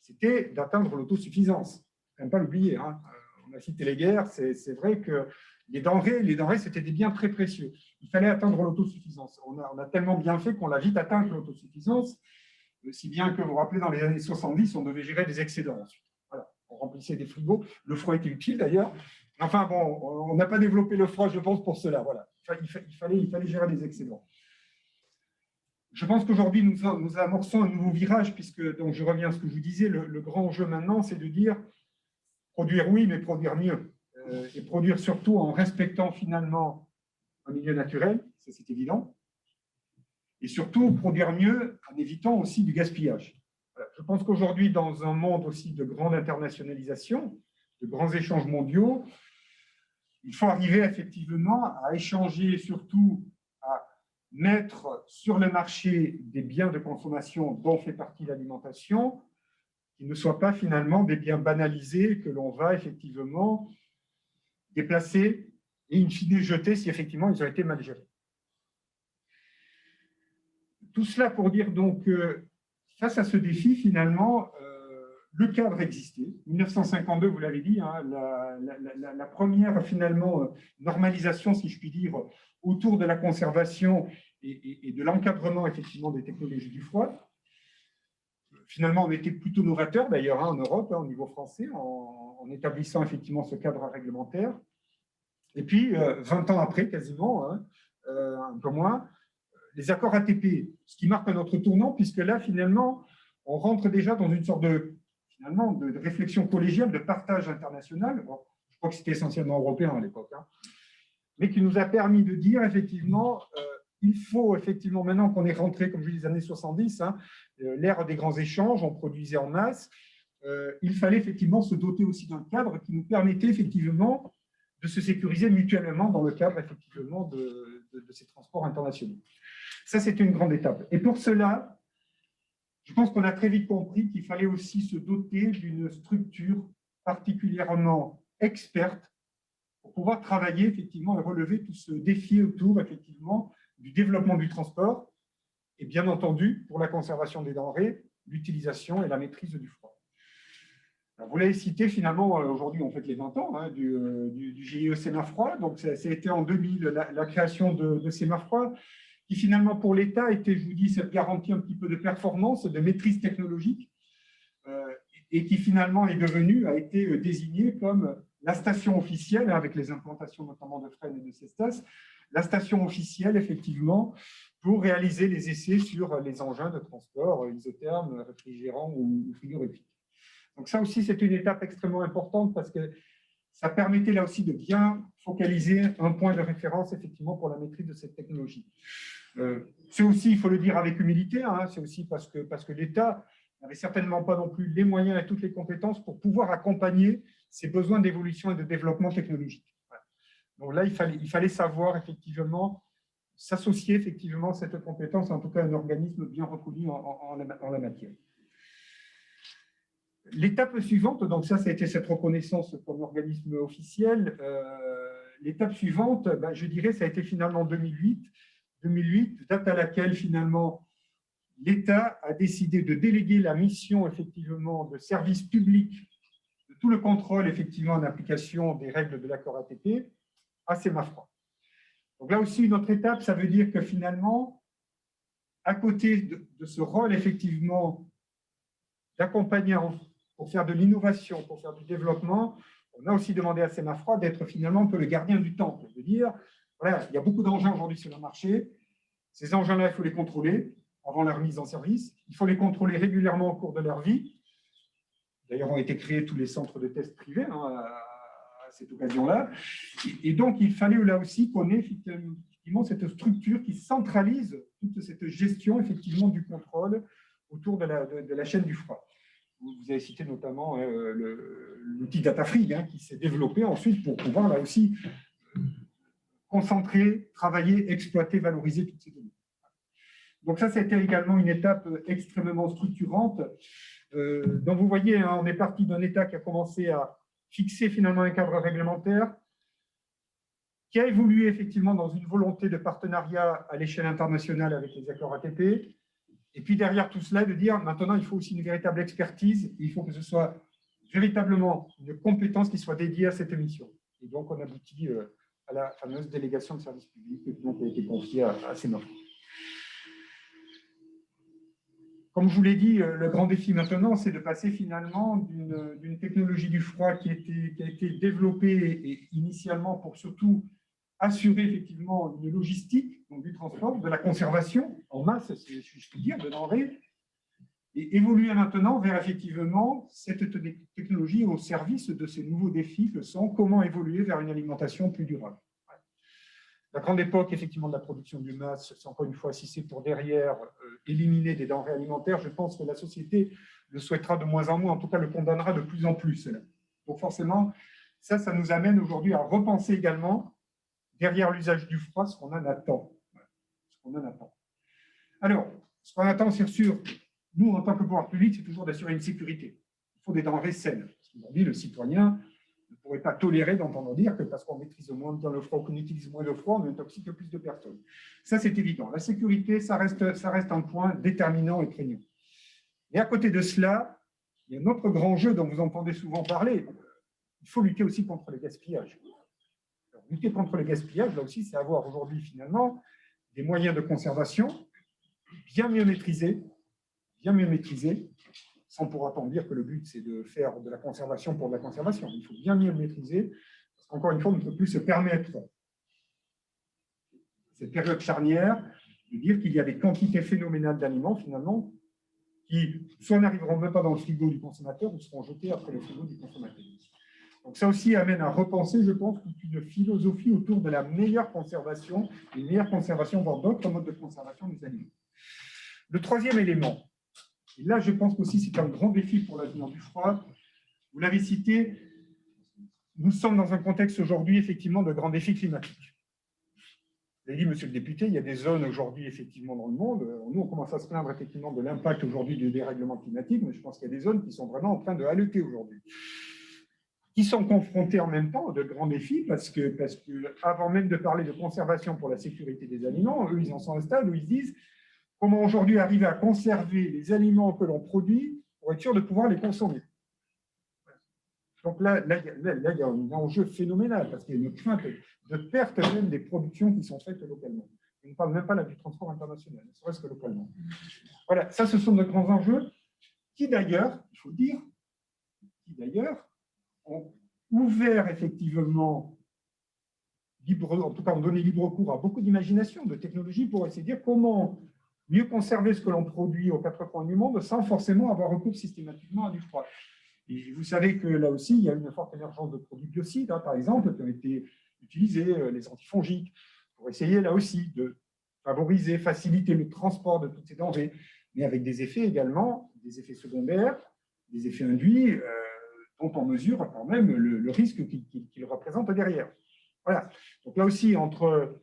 S4: c'était d'atteindre l'autosuffisance. Il ne faut pas l'oublier. On a cité les guerres, c'est vrai que les denrées, c'était des biens très précieux. Il fallait atteindre l'autosuffisance. On a tellement bien fait qu'on l'a vite atteint l'autosuffisance, si bien que vous vous rappelez, dans les années 70, on devait gérer des excédents ensuite. Voilà. On remplissait des frigos. Le froid était utile d'ailleurs. Enfin bon, on n'a pas développé le froid, je pense, pour cela. Voilà. Il fallait gérer des excédents. Je pense qu'aujourd'hui, nous amorçons un nouveau virage, puisque, donc je reviens à ce que je vous disais, le grand enjeu maintenant, c'est de dire produire oui, mais produire mieux. Et produire surtout en respectant finalement un milieu naturel, ça c'est évident, et surtout produire mieux en évitant aussi du gaspillage. Voilà. Je pense qu'aujourd'hui, dans un monde aussi de grande internationalisation, de grands échanges mondiaux, il faut arriver effectivement à échanger et surtout à mettre sur le marché des biens de consommation dont fait partie l'alimentation, qui ne soient pas finalement des biens banalisés que l'on va effectivement déplacer et in fine jeter si effectivement ils ont été mal gérés. Tout cela pour dire donc que face à ce défi, finalement, le cadre existait. 1952, vous l'avez dit, hein, la première finalement normalisation, si je puis dire, autour de la conservation et de l'encadrement effectivement des technologies du froid. Finalement, on était plutôt novateur d'ailleurs hein, en Europe, hein, au niveau français, en établissant effectivement ce cadre réglementaire. Et puis, 20 ans après, quasiment, hein, un peu moins, les accords ATP, ce qui marque un autre tournant, puisque là, finalement, on rentre déjà dans une sorte de réflexion collégiale, de partage international. Bon, je crois que c'était essentiellement européen à l'époque, hein, mais qui nous a permis de dire, effectivement, il faut, effectivement, maintenant qu'on est rentré, comme je dis, les années 70, hein, l'ère des grands échanges, on produisait en masse, il fallait effectivement se doter aussi d'un cadre qui nous permettait, effectivement, de se sécuriser mutuellement dans le cadre, effectivement, de ces transports internationaux. Ça, c'est une grande étape. Et pour cela, je pense qu'on a très vite compris qu'il fallait aussi se doter d'une structure particulièrement experte pour pouvoir travailler effectivement et relever tout ce défi autour effectivement du développement du transport et bien entendu pour la conservation des denrées, l'utilisation et la maîtrise du froid. Alors, vous l'avez cité finalement, aujourd'hui on fête les 20 ans hein, du GIE Sémafroid, donc ça a été en 2000 la création de Sémafroid, qui finalement pour l'État était, je vous dis, cette garantie un petit peu de performance, de maîtrise technologique, et qui finalement a été désignée comme la station officielle, avec les implantations notamment de Fresnes et de Cestas, la station officielle effectivement pour réaliser les essais sur les engins de transport isothermes, réfrigérants ou frigorifiques. Donc ça aussi c'est une étape extrêmement importante parce que ça permettait là aussi de bien focaliser un point de référence effectivement pour la maîtrise de cette technologie. C'est aussi, il faut le dire avec humilité, hein, c'est aussi parce que l'État n'avait certainement pas non plus les moyens et toutes les compétences pour pouvoir accompagner ces besoins d'évolution et de développement technologique. Voilà. Donc là, il fallait savoir effectivement s'associer effectivement à cette compétence, en tout cas un organisme bien reconnu en la matière. L'étape suivante, donc ça a été cette reconnaissance comme organisme officiel. L'étape suivante, je dirais, ça a été finalement 2008, date à laquelle finalement l'État a décidé de déléguer la mission effectivement de service public, de tout le contrôle effectivement en application des règles de l'accord ATP à Sémafroid. Donc là aussi, une autre étape, ça veut dire que finalement, à côté de ce rôle effectivement d'accompagnant pour faire de l'innovation, pour faire du développement, on a aussi demandé à Sémafroid d'être finalement un peu le gardien du temple, de dire, voilà, il y a beaucoup d'engins aujourd'hui sur le marché, ces engins-là, il faut les contrôler avant leur mise en service, il faut les contrôler régulièrement au cours de leur vie. D'ailleurs, ont été créés tous les centres de tests privés hein, à cette occasion-là. Et donc, il fallait là aussi qu'on ait effectivement cette structure qui centralise toute cette gestion effectivement du contrôle autour de la chaîne du froid. Vous avez cité notamment l'outil DataFrig hein, qui s'est développé ensuite pour pouvoir là aussi concentrer, travailler, exploiter, valoriser toutes ces données. Donc ça, c'était également une étape extrêmement structurante. Donc vous voyez, hein, on est parti d'un État qui a commencé à fixer finalement un cadre réglementaire, qui a évolué effectivement dans une volonté de partenariat à l'échelle internationale avec les accords ATP. Et puis derrière tout cela, de dire maintenant, il faut aussi une véritable expertise, il faut que ce soit véritablement une compétence qui soit dédiée à cette mission. Et donc, on aboutit à la fameuse délégation de service public qui a été confiée à Sémafroid. Comme je vous l'ai dit, le grand défi maintenant, c'est de passer finalement d'une technologie du froid qui a été développée et initialement pour surtout assurer effectivement une logistique, donc du transport, de la conservation en masse, si je puis dire, de denrées, et évoluer maintenant vers effectivement cette technologie au service de ces nouveaux défis que sont comment évoluer vers une alimentation plus durable. La grande époque, effectivement, de la production du masse, c'est encore une fois, si c'est pour derrière éliminer des denrées alimentaires, je pense que la société le souhaitera de moins en moins, en tout cas le condamnera de plus en plus. Donc forcément, ça nous amène aujourd'hui à repenser également, derrière l'usage du froid, ce qu'on en attend. Alors, ce qu'on attend, c'est sûr, nous, en tant que pouvoir public, c'est toujours d'assurer une sécurité. Il faut des denrées saines. Parce qu'aujourd'hui, le citoyen ne pourrait pas tolérer d'entendre dire que parce qu'on maîtrise moins bien le froid, qu'on utilise moins de froid, on intoxique plus de personnes. Ça, c'est évident. La sécurité, ça reste un point déterminant et prégnant. Et à côté de cela, il y a un autre grand jeu dont vous entendez souvent parler. Il faut lutter aussi contre le gaspillage. Alors, lutter contre le gaspillage, là aussi, c'est avoir aujourd'hui, finalement, des moyens de conservation bien mieux maîtrisés, sans pour autant dire que le but, c'est de faire de la conservation pour de la conservation. Il faut bien mieux le maîtriser, parce qu'encore une fois, on ne peut plus se permettre cette période charnière de dire qu'il y a des quantités phénoménales d'aliments, finalement, qui soit n'arriveront même pas dans le frigo du consommateur ou seront jetés après le frigo du consommateur. Donc ça aussi amène à repenser, je pense, toute une philosophie autour de la meilleure conservation, voire d'autres modes de conservation des aliments. Le troisième élément, et là je pense aussi c'est un grand défi pour l'avenir du froid, vous l'avez cité, nous sommes dans un contexte aujourd'hui effectivement de grands défis climatiques. Vous l'avez dit, monsieur le député, il y a des zones aujourd'hui effectivement dans le monde, nous on commence à se plaindre effectivement de l'impact aujourd'hui du dérèglement climatique, mais je pense qu'il y a des zones qui sont vraiment en train de haleter aujourd'hui, qui sont confrontés en même temps à de grands défis, parce que avant même de parler de conservation pour la sécurité des aliments, eux, ils en sont à un stade où ils se disent comment aujourd'hui arriver à conserver les aliments que l'on produit pour être sûr de pouvoir les consommer. Donc là, il y a un enjeu phénoménal, parce qu'il y a une crainte de perte même des productions qui sont faites localement. Je ne parle même pas là du transport international, ne serait-ce que localement. Voilà, ça, ce sont de grands enjeux qui, d'ailleurs, il faut le dire, ont ouvert effectivement, en tout cas ont donné libre cours à beaucoup d'imagination, de technologie pour essayer de dire comment mieux conserver ce que l'on produit aux quatre coins du monde sans forcément avoir recours systématiquement à du froid. Et vous savez que là aussi, il y a une forte émergence de produits biocides, par exemple, qui ont été utilisés, les antifongiques, pour essayer là aussi de favoriser, faciliter le transport de toutes ces denrées, mais avec des effets également, des effets secondaires, des effets induits, dont on mesure quand même le risque qu'il représente derrière. Voilà. Donc là aussi, entre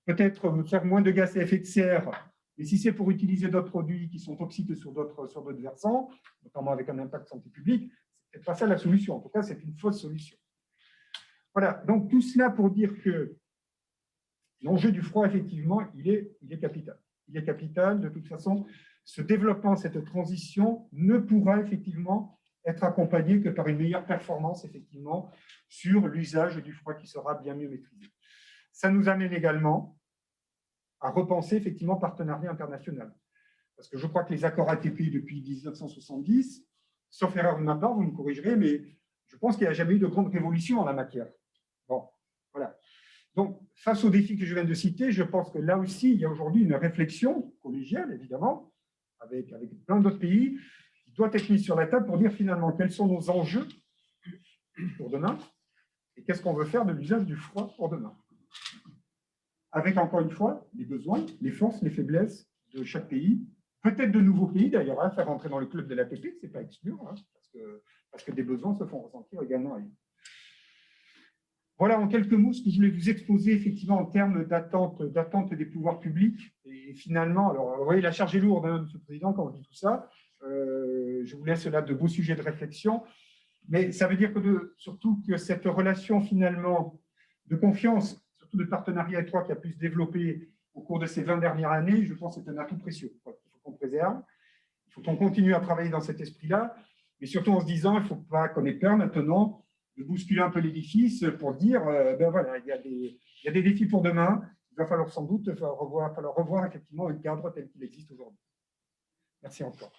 S4: peut-être faire moins de gaz à effet de serre, mais si c'est pour utiliser d'autres produits qui sont toxiques sur d'autres versants, notamment avec un impact santé publique, c'est peut-être pas ça la solution. En tout cas, c'est une fausse solution. Voilà. Donc tout cela pour dire que l'enjeu du froid, effectivement, il est capital. Il est capital. De toute façon, ce développement, cette transition ne pourra effectivement être accompagné que par une meilleure performance, effectivement, sur l'usage du froid qui sera bien mieux maîtrisé. Ça nous amène également à repenser, effectivement, partenariat international. Parce que je crois que les accords ATP depuis 1970, sauf erreur de ma part, vous me corrigerez, mais je pense qu'il n'y a jamais eu de grande révolution en la matière. Bon, voilà. Donc, face aux défis que je viens de citer, je pense que là aussi, il y a aujourd'hui une réflexion collégiale, évidemment, avec plein d'autres pays, qui doit être mise sur la table pour dire finalement quels sont nos enjeux pour demain et qu'est-ce qu'on veut faire de l'usage du froid pour demain. Avec, encore une fois, les besoins, les forces, les faiblesses de chaque pays, peut-être de nouveaux pays d'ailleurs, à faire entrer dans le club de l'ATP, ce n'est pas exclure, parce que des besoins se font ressentir également ailleurs. Voilà en quelques mots ce que je voulais vous exposer effectivement en termes d'attente des pouvoirs publics. Et finalement, alors vous voyez, la charge est lourde, hein, Monsieur le Président, quand on dit tout ça. Je vous laisse là de beaux sujets de réflexion. Mais ça veut dire que surtout que cette relation finalement de confiance, surtout de partenariat étroit qui a pu se développer au cours de ces 20 dernières années, je pense que c'est un atout précieux. Il faut qu'on préserve, il faut qu'on continue à travailler dans cet esprit-là, mais surtout en se disant, il ne faut pas qu'on ait peur maintenant de bousculer un peu l'édifice pour dire, ben voilà, il y a des défis pour demain, il va falloir sans doute revoir effectivement un cadre tel qu'il existe aujourd'hui. Merci encore.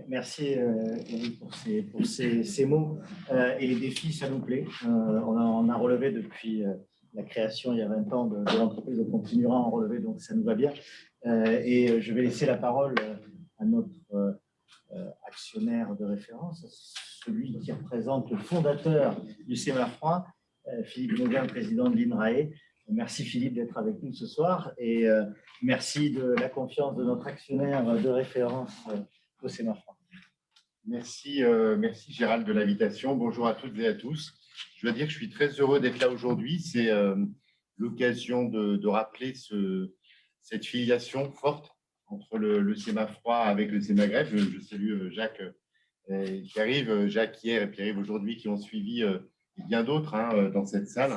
S1: Merci Eric pour ces mots. Et les défis, ça nous plaît. On a relevé depuis la création il y a 20 ans de l'entreprise. On continuera à en relever, donc ça nous va bien. Et je vais laisser la parole à notre actionnaire de référence, celui qui représente le fondateur du Sémafroid, Philippe Noguin, président de l'INRAE. Merci Philippe d'être avec nous ce soir et merci de la confiance de notre actionnaire de référence au Sémafroid.
S5: Merci, merci Gérald de l'invitation. Bonjour à toutes et à tous. Je dois dire que je suis très heureux d'être là aujourd'hui. C'est l'occasion de rappeler cette filiation forte entre le Sémafroid avec le Sémagref. Je salue Jacques qui arrive, Jacques hier et Pierre-Yves aujourd'hui qui ont suivi et bien d'autres dans cette salle,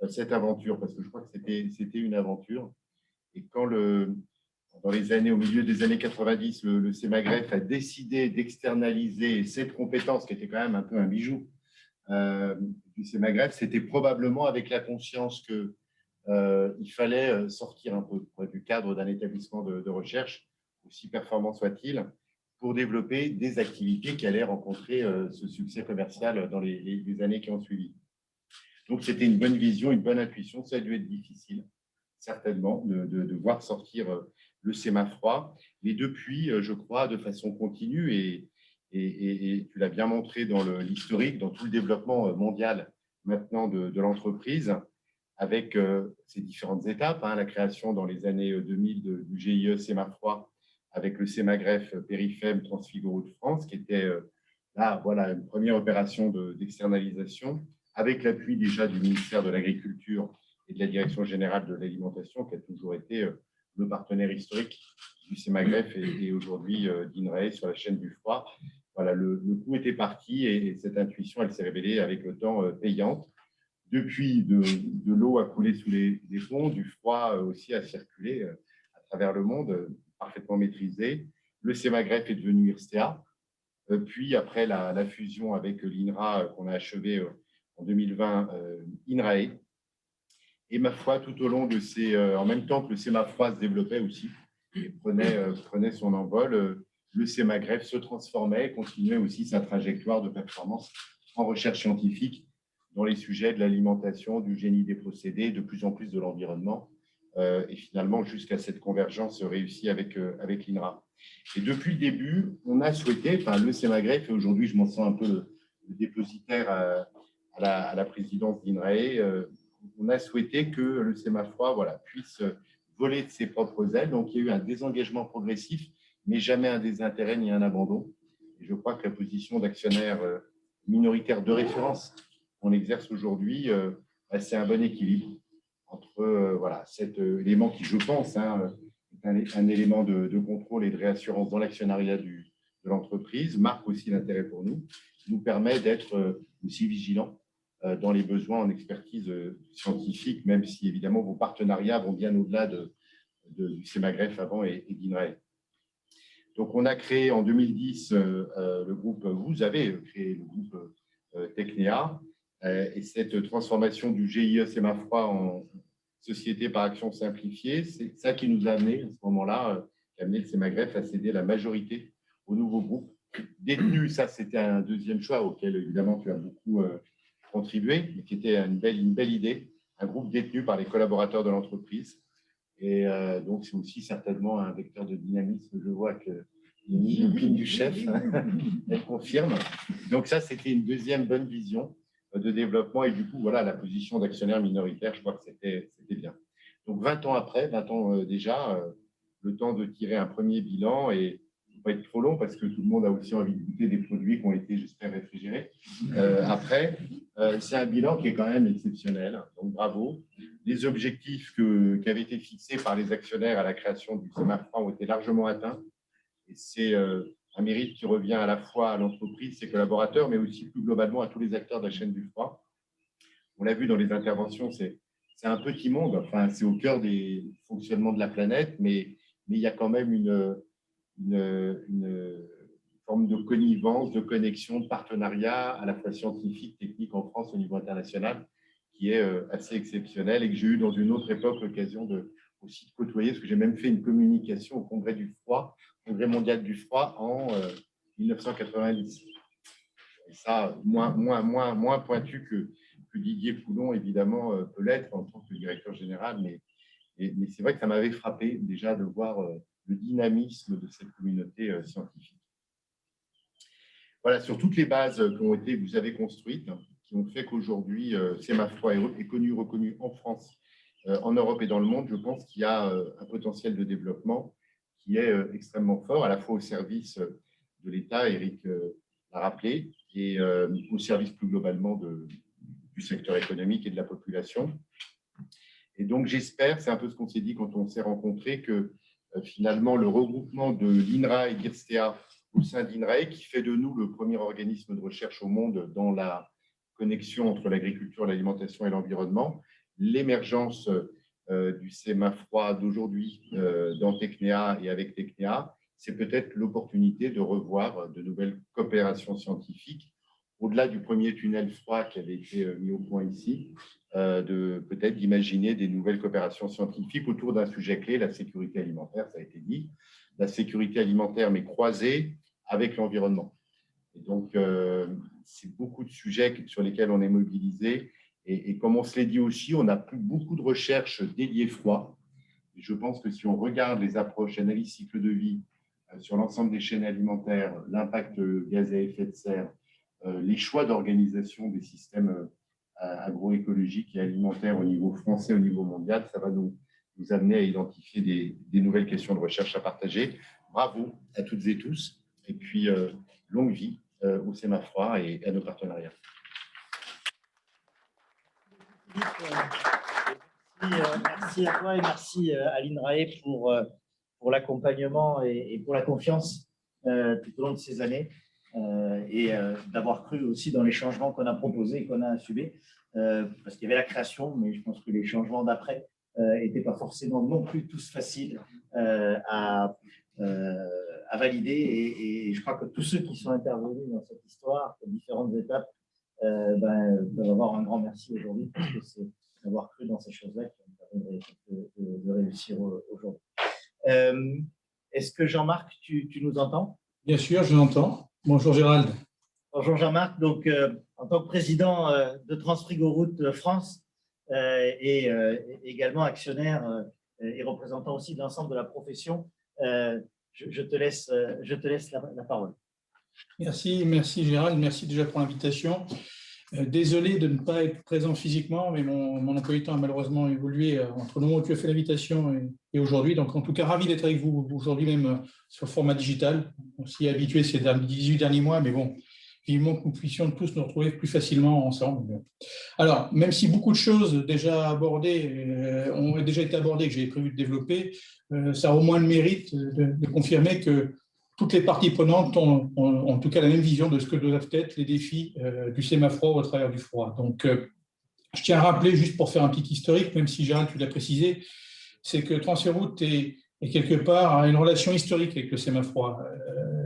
S5: cette aventure, parce que je crois que c'était une aventure. Et quand dans les années, au milieu des années 90, le Sémagref a décidé d'externaliser cette compétence qui était quand même un peu un bijou du Sémagref, c'était probablement avec la conscience que il fallait sortir un peu du cadre d'un établissement de recherche, aussi performant soit-il, pour développer des activités qui allaient rencontrer ce succès commercial dans les années qui ont suivi. Donc, c'était une bonne vision, une bonne intuition. Ça a dû être difficile, certainement, de voir sortir le Sémafroid. Mais depuis, je crois, de façon continue, et tu l'as bien montré dans l'historique, dans tout le développement mondial maintenant de l'entreprise, avec ces différentes étapes, la création dans les années 2000 du GIE Sémafroid, avec le Sémagref Périfem Transfigaro de France, qui était là, voilà, une première opération d'externalisation, avec l'appui déjà du ministère de l'Agriculture et de la Direction générale de l'alimentation, qui a toujours été le partenaire historique du Sémagref et aujourd'hui d'INRAE sur la chaîne du froid. Voilà, le coup était parti et cette intuition, elle s'est révélée avec le temps payante. Depuis, de l'eau a coulé sous les ponts, du froid aussi a circulé à travers le monde, parfaitement maîtrisé. Le Sémagref est devenu IRSTEA. Puis, après la fusion avec l'INRA qu'on a achevée en 2020, INRAE. Et ma foi, tout au long de en même temps que le Sémafroid se développait aussi et prenait son envol, le Sémagref se transformait et continuait aussi sa trajectoire de performance en recherche scientifique dans les sujets de l'alimentation, du génie des procédés, de plus en plus de l'environnement, et finalement jusqu'à cette convergence réussie avec l'INRA. Et depuis le début, on a souhaité, le Sémagref, et aujourd'hui je m'en sens un peu le dépositaire à la présidence d'INRAE, on a souhaité que le Sémafroid puisse voler de ses propres ailes. Donc, il y a eu un désengagement progressif, mais jamais un désintérêt ni un abandon. Et je crois que la position d'actionnaire minoritaire de référence qu'on exerce aujourd'hui, c'est un bon équilibre entre cet élément qui, je pense, est un élément de contrôle et de réassurance dans l'actionnariat de l'entreprise, marque aussi l'intérêt pour nous, nous permet d'être aussi vigilants dans les besoins en expertise scientifique, même si évidemment vos partenariats vont bien au-delà du Sémagref avant et d'INRAE. Donc on a créé en 2010 le groupe, vous avez créé le groupe Technea, et cette transformation du GIE Sémafroid en société par action simplifiée, c'est ça qui nous a amené à ce moment-là, qui a amené le Sémagref à céder la majorité au nouveau groupe détenu. Ça, c'était un deuxième choix auquel évidemment tu as beaucoup contribué, mais qui était une belle idée, un groupe détenu par les collaborateurs de l'entreprise. Et donc, c'est aussi certainement un vecteur de dynamisme. Je vois que l'opinion du chef, elle confirme. Donc, ça, c'était une deuxième bonne vision de développement. Et du coup, voilà, la position d'actionnaire minoritaire, je crois que c'était bien. Donc, 20 ans après, 20 ans déjà, le temps de tirer un premier bilan et pas être trop long parce que tout le monde a aussi envie de goûter des produits qui ont été, j'espère, réfrigérés. Après, c'est un bilan qui est quand même exceptionnel, donc bravo. Les objectifs qui avaient été fixés par les actionnaires à la création du Sémafroid ont été largement atteints. Et c'est un mérite qui revient à la fois à l'entreprise, ses collaborateurs, mais aussi plus globalement à tous les acteurs de la chaîne du froid. On l'a vu dans les interventions, c'est un petit monde, enfin, c'est au cœur des fonctionnements de la planète, mais il y a quand même une forme de connivence, de connexion, de partenariat à la fois scientifique, technique en France au niveau international, qui est assez exceptionnel et que j'ai eu dans une autre époque l'occasion aussi de côtoyer, parce que j'ai même fait une communication au Congrès du froid, Congrès mondial du froid en 1990. Et ça, moins pointu que Didier Poulon, évidemment, peut l'être en tant que directeur général, mais c'est vrai que ça m'avait frappé déjà de voir le dynamisme de cette communauté scientifique. Voilà, sur toutes les bases que vous avez construites, qui ont fait qu'aujourd'hui, Sémafroid est connu, reconnu en France, en Europe et dans le monde, je pense qu'il y a un potentiel de développement qui est extrêmement fort, à la fois au service de l'État, Eric l'a rappelé, et au service plus globalement du secteur économique et de la population. Et donc, j'espère, c'est un peu ce qu'on s'est dit quand on s'est rencontrés, que finalement, le regroupement de l'INRA et d'IRSTEA au sein d'INRAE, qui fait de nous le premier organisme de recherche au monde dans la connexion entre l'agriculture, l'alimentation et l'environnement, l'émergence du Sémafroid d'aujourd'hui dans Technéa et avec Technéa, c'est peut-être l'opportunité de revoir de nouvelles coopérations scientifiques, au-delà du premier tunnel froid qui avait été mis au point ici, peut-être d'imaginer des nouvelles coopérations scientifiques autour d'un sujet clé, la sécurité alimentaire, ça a été dit, la sécurité alimentaire mais croisée avec l'environnement. Et donc, c'est beaucoup de sujets sur lesquels on est mobilisé. Et comme on se l'est dit aussi, on n'a plus beaucoup de recherches dédiées froid. Et je pense que si on regarde les approches analyse cycle de vie sur l'ensemble des chaînes alimentaires, l'impact gaz à effet de serre, les choix d'organisation des systèmes agroécologiques et alimentaires au niveau français, au niveau mondial, ça va nous amener à identifier des nouvelles questions de recherche à partager. Bravo à toutes et tous. Et puis, longue vie au Sémafroid et à nos partenariats.
S1: Merci à toi et merci à l'INRAE pour l'accompagnement et pour la confiance tout au long de ces années et d'avoir cru aussi dans les changements qu'on a proposés et qu'on a assumés. Parce qu'il y avait la création, mais je pense que les changements d'après n'étaient pas forcément non plus tous faciles à valider. Et je crois que tous ceux qui sont intervenus dans cette histoire, aux différentes étapes, peuvent avoir un grand merci aujourd'hui, parce que c'est d'avoir cru dans ces choses-là qui ont permis de réussir aujourd'hui. Est-ce que Jean-Marc, tu nous entends?
S6: Bien sûr, je l'entends. Bonjour Gérald.
S1: Bonjour Jean-Marc. Donc, en tant que président de Transfrigoroute France et également actionnaire et représentant aussi de l'ensemble de la profession, je te laisse la parole.
S6: Merci Gérald, merci déjà pour l'invitation. Désolé de ne pas être présent physiquement, mais mon emploi du temps a malheureusement évolué entre le moment où tu as fait l'invitation et aujourd'hui. Donc, en tout cas, ravi d'être avec vous aujourd'hui, même sur le format digital. On s'y est habitué ces 18 derniers mois, mais bon, vivement que nous puissions tous nous retrouver plus facilement ensemble. Alors, même si beaucoup de choses déjà abordées ont déjà été abordées, que j'ai prévu de développer, ça a au moins le mérite de confirmer que toutes les parties prenantes ont en tout cas la même vision de ce que doivent être les défis du Sémafroid au travers du froid. Donc, je tiens à rappeler, juste pour faire un petit historique, même si Gérald, tu l'as précisé, c'est que Transfrigoroute est quelque part a une relation historique avec le Sémafroid.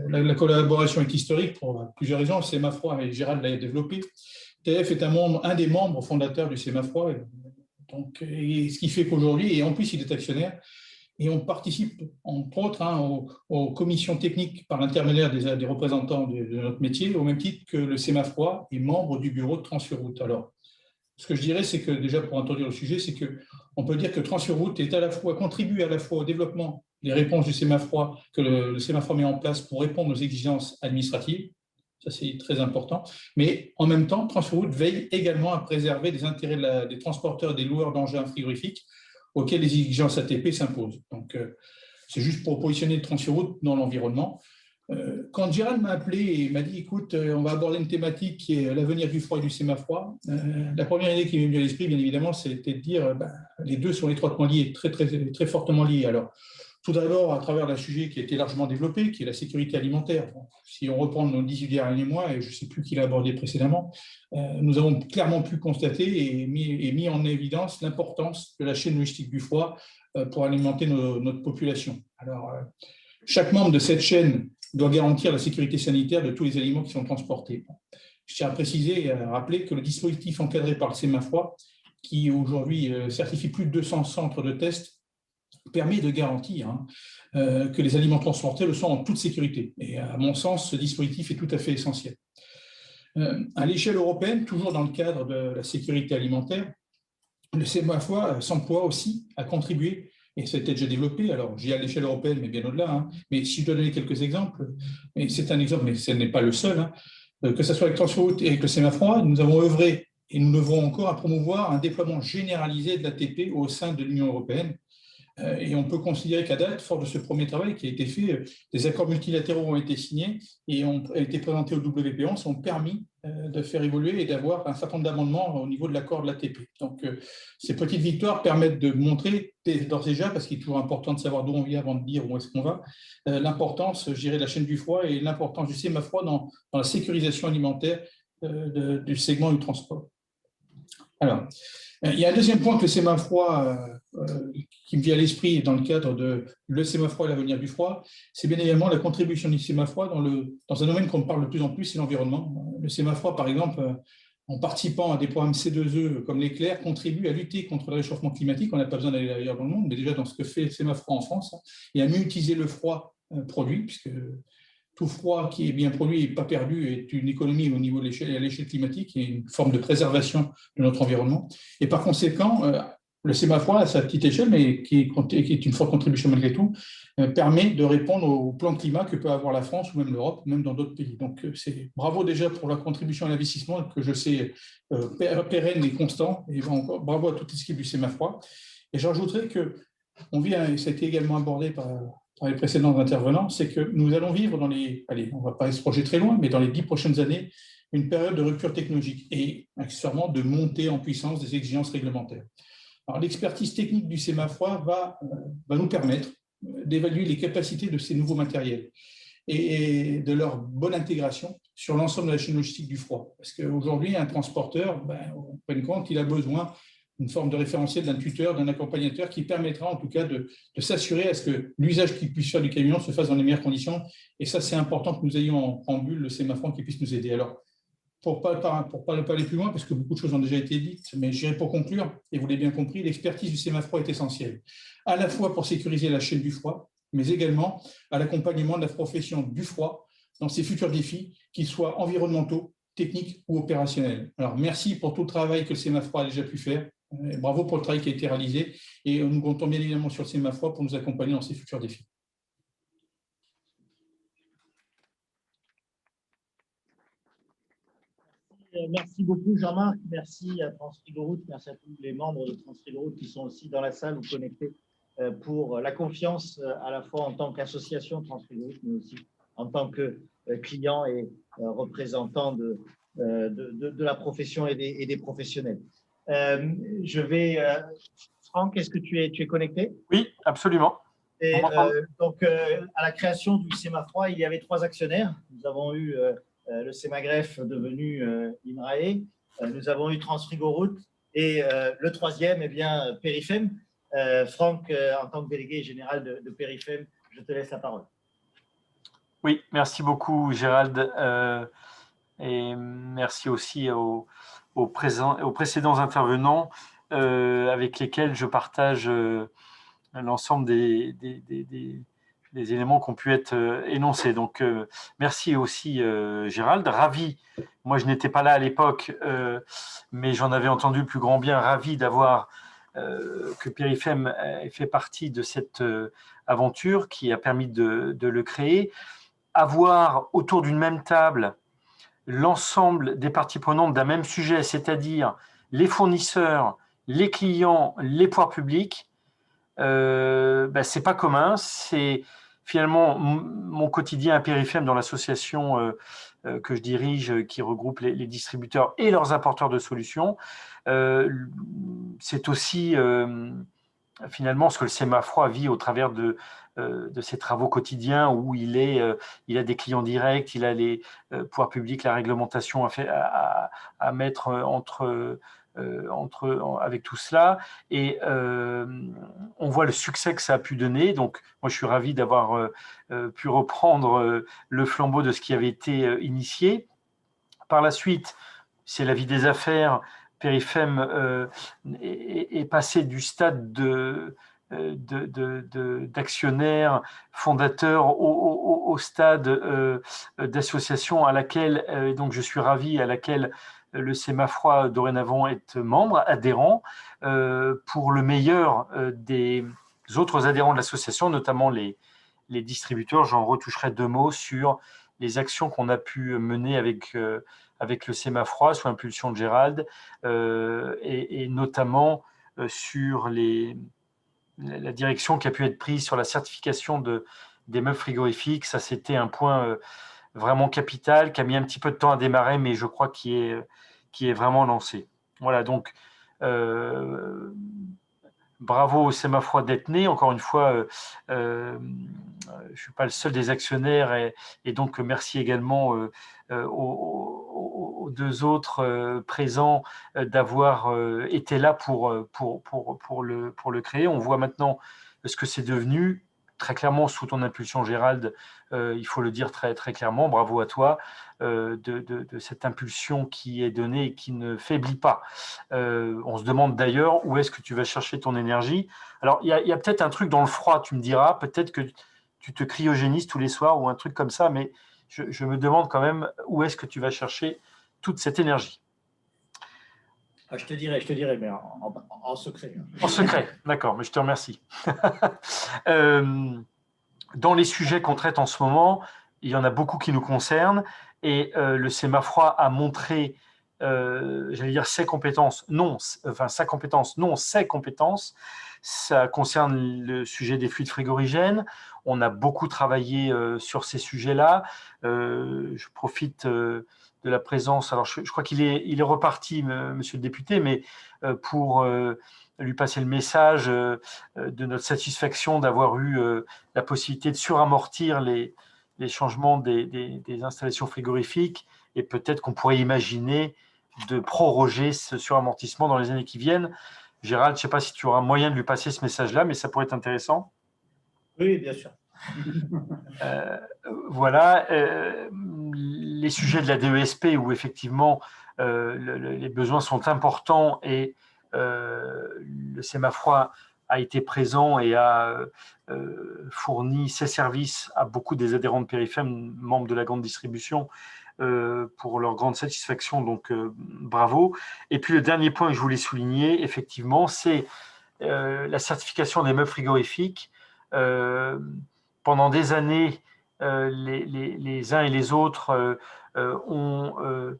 S6: La collaboration est historique pour plusieurs raisons. Le Sémafroid, et Gérald l'a développé, TF est un des membres fondateurs du Sémafroid, donc, ce qui fait qu'aujourd'hui, et en plus il est actionnaire, et on participe, entre autres, aux commissions techniques par l'intermédiaire des représentants de notre métier, au même titre que le Sémafroid est membre du bureau de Transfrigoroute. Alors, ce que je dirais, c'est que déjà, pour introduire le sujet, c'est qu'on peut dire que Transfrigoroute contribue à la fois au développement des réponses du Sémafroid que le Sémafroid met en place pour répondre aux exigences administratives. Ça, c'est très important. Mais en même temps, Transfrigoroute veille également à préserver les intérêts des transporteurs et des loueurs d'engins frigorifiques auxquels les exigences ATP s'imposent. Donc, c'est juste pour positionner Transfrigoroute dans l'environnement. Quand Gérald m'a appelé et m'a dit, écoute, on va aborder une thématique qui est l'avenir du froid et du Sémafroid, la première idée qui m'est venue à l'esprit, bien évidemment, c'était de dire les deux sont étroitement liés, très, très, très fortement liés. Alors, tout d'abord, à travers un sujet qui a été largement développé, qui est la sécurité alimentaire. Si on reprend nos 18 derniers mois, et je ne sais plus qui l'a abordé précédemment, nous avons clairement pu constater et mis en évidence l'importance de la chaîne logistique du froid pour alimenter notre population. Alors, chaque membre de cette chaîne doit garantir la sécurité sanitaire de tous les aliments qui sont transportés. Je tiens à préciser et à rappeler que le dispositif encadré par le Sémafroid, qui aujourd'hui certifie plus de 200 centres de tests, permet de garantir que les aliments transportés le sont en toute sécurité. Et à mon sens, ce dispositif est tout à fait essentiel. À l'échelle européenne, toujours dans le cadre de la sécurité alimentaire, le sémaphore s'emploie aussi à contribuer, et ça a été déjà développé, alors j'ai à l'échelle européenne, mais bien au-delà, hein, mais si je dois donner quelques exemples, et c'est un exemple, mais ce n'est pas le seul, hein, que ce soit avec Transfroute et avec le sémaphore, nous avons œuvré, et nous œuvrons encore à promouvoir un déploiement généralisé de l'ATP au sein de l'Union européenne. Et on peut considérer qu'à date, fort de ce premier travail qui a été fait, des accords multilatéraux ont été signés et ont été présentés au WPO, ont permis de faire évoluer et d'avoir un certain nombre d'amendements au niveau de l'accord de l'ATP. Donc, ces petites victoires permettent de montrer d'ores et déjà, parce qu'il est toujours important de savoir d'où on vient avant de dire où est-ce qu'on va, l'importance, je dirais, de la chaîne du froid et l'importance du sémaphore dans la sécurisation alimentaire du segment du transport. Alors, il y a un deuxième point que le sémaphore qui me vient à l'esprit dans le cadre de le sémaphore et l'avenir du froid, c'est bien évidemment la contribution du sémaphore dans un domaine qu'on parle de plus en plus, c'est l'environnement. Le sémaphore, par exemple, en participant à des programmes C2E comme l'éclair, contribue à lutter contre le réchauffement climatique. On n'a pas besoin d'aller ailleurs dans le monde, mais déjà dans ce que fait le sémaphore en France, et à mieux utiliser le froid produit, puisque tout froid qui est bien produit et pas perdu est une économie au niveau de l'échelle et à l'échelle climatique et une forme de préservation de notre environnement. Et par conséquent, le sémaphore, à sa petite échelle, mais qui est une forte contribution malgré tout, permet de répondre au plan de climat que peut avoir la France ou même l'Europe, même dans d'autres pays. Donc, c'est bravo déjà pour la contribution à l'investissement que je sais pérenne et constant. Et encore, bravo à toute l'équipe du sémaphore. Et je rajouterais que on vient, et ça a été également abordé par les précédents intervenants, c'est que nous allons vivre on ne va pas se projeter très loin, mais dans les 10 prochaines années, une période de rupture technologique et accessoirement de montée en puissance des exigences réglementaires. Alors, l'expertise technique du sémaphore va nous permettre d'évaluer les capacités de ces nouveaux matériels et de leur bonne intégration sur l'ensemble de la chaîne logistique du froid. Parce qu'aujourd'hui, un transporteur, on prend compte qu'il a besoin d'une forme de référentiel, d'un tuteur, d'un accompagnateur qui permettra en tout cas de s'assurer à ce que l'usage qu'il puisse faire du camion se fasse dans les meilleures conditions. Et ça, c'est important que nous ayons en bulle le sémaphore qui puisse nous aider. Alors, pour ne pas aller plus loin, parce que beaucoup de choses ont déjà été dites, mais je dirais pour conclure, et vous l'avez bien compris, l'expertise du sémaphore est essentielle, à la fois pour sécuriser la chaîne du froid, mais également à l'accompagnement de la profession du froid dans ses futurs défis, qu'ils soient environnementaux, techniques ou opérationnels. Alors, merci pour tout le travail que le sémaphore a déjà pu faire. Bravo pour le travail qui a été réalisé et nous comptons bien évidemment sur le sémaphore pour nous accompagner dans ces futurs défis.
S1: Merci beaucoup Jean-Marc, merci à Transfrigoroute, merci à tous les membres de Transfrigoroute qui sont aussi dans la salle ou connectés pour la confiance à la fois en tant qu'association Transfrigoroute, mais aussi en tant que client et représentant de la profession et des professionnels. Franck, est-ce que tu es connecté?
S7: Oui, absolument.
S1: Et, donc, à la création du sémaphore, il y avait 3 actionnaires. Nous avons eu le Sémagref devenu INRAE, nous avons eu Transfrigoroute et le 3e, eh bien, Perifem. Franck, en tant que délégué général de Perifem, je te laisse la parole.
S7: Oui, merci beaucoup Gérald et merci aussi aux précédents intervenants avec lesquels je partage l'ensemble des éléments qui ont pu être énoncés. Donc, merci aussi Gérald. Ravi, moi je n'étais pas là à l'époque, mais j'en avais entendu le plus grand bien, ravi d'avoir que Perifem ait fait partie de cette aventure qui a permis de le créer. Avoir autour d'une même table l'ensemble des parties prenantes d'un même sujet, c'est-à-dire les fournisseurs, les clients, les pouvoirs publics, c'est pas commun. C'est finalement mon quotidien à Perifem dans l'association que je dirige, qui regroupe les distributeurs et leurs apporteurs de solutions. C'est aussi finalement ce que le sémaphore vit au travers de ses travaux quotidiens où il a des clients directs, il a les pouvoirs publics, la réglementation à mettre avec tout cela, et on voit le succès que ça a pu donner. Donc moi je suis ravi d'avoir pu reprendre le flambeau de ce qui avait été initié. Par la suite, c'est la vie des affaires. Perifem est passé du stade d'actionnaires fondateurs au stade d'association à laquelle, donc je suis ravi, à laquelle le Sémafroid dorénavant est membre, adhérent, pour le meilleur des autres adhérents de l'association, notamment les distributeurs. J'en retoucherai 2 mots sur les actions qu'on a pu mener avec le Sémafroid sous impulsion de Gérald, et notamment sur la direction qui a pu être prise sur la certification des meubles frigorifiques. Ça, c'était un point vraiment capital, qui a mis un petit peu de temps à démarrer, mais je crois qui est vraiment lancé. Voilà, donc bravo au Sémafroid d'être né. Encore une fois, je ne suis pas le seul des actionnaires, et donc merci également aux 2 autres présents d'avoir été là pour le créer. On voit maintenant ce que c'est devenu. Très clairement, sous ton impulsion, Gérald, il faut le dire très, très clairement, bravo à toi de cette impulsion qui est donnée et qui ne faiblit pas. On se demande d'ailleurs où est-ce que tu vas chercher ton énergie. Alors, il y a peut-être un truc dans le froid, tu me diras, peut-être que tu te cryogénises tous les soirs ou un truc comme ça, mais je me demande quand même où est-ce que tu vas chercher toute cette énergie.
S1: Je te dirai, mais en secret.
S7: En secret, d'accord, mais je te remercie. Dans les sujets qu'on traite en ce moment, il y en a beaucoup qui nous concernent, et le Sémafroid a montré, j'allais dire ses compétences, non, enfin sa compétence, non, ses compétences. Ça concerne le sujet des fluides frigorigènes. On a beaucoup travaillé sur ces sujets-là. Je profite de la présence, alors je crois qu'il est reparti, monsieur le député, mais pour lui passer le message de notre satisfaction d'avoir eu la possibilité de suramortir les changements des installations frigorifiques, et peut-être qu'on pourrait imaginer de proroger ce suramortissement dans les années qui viennent. Gérald, je ne sais pas si tu auras moyen de lui passer ce message-là, mais ça pourrait être intéressant.
S1: Oui, bien sûr.
S7: Voilà, les sujets de la DESP où effectivement les besoins sont importants, et le Sémafroid a été présent et a fourni ses services à beaucoup des adhérents de Périfem, membres de la grande distribution, pour leur grande satisfaction, donc bravo. Et puis le dernier point que je voulais souligner, effectivement, c'est la certification des meubles frigorifiques. Pendant des années, les uns et les autres ont,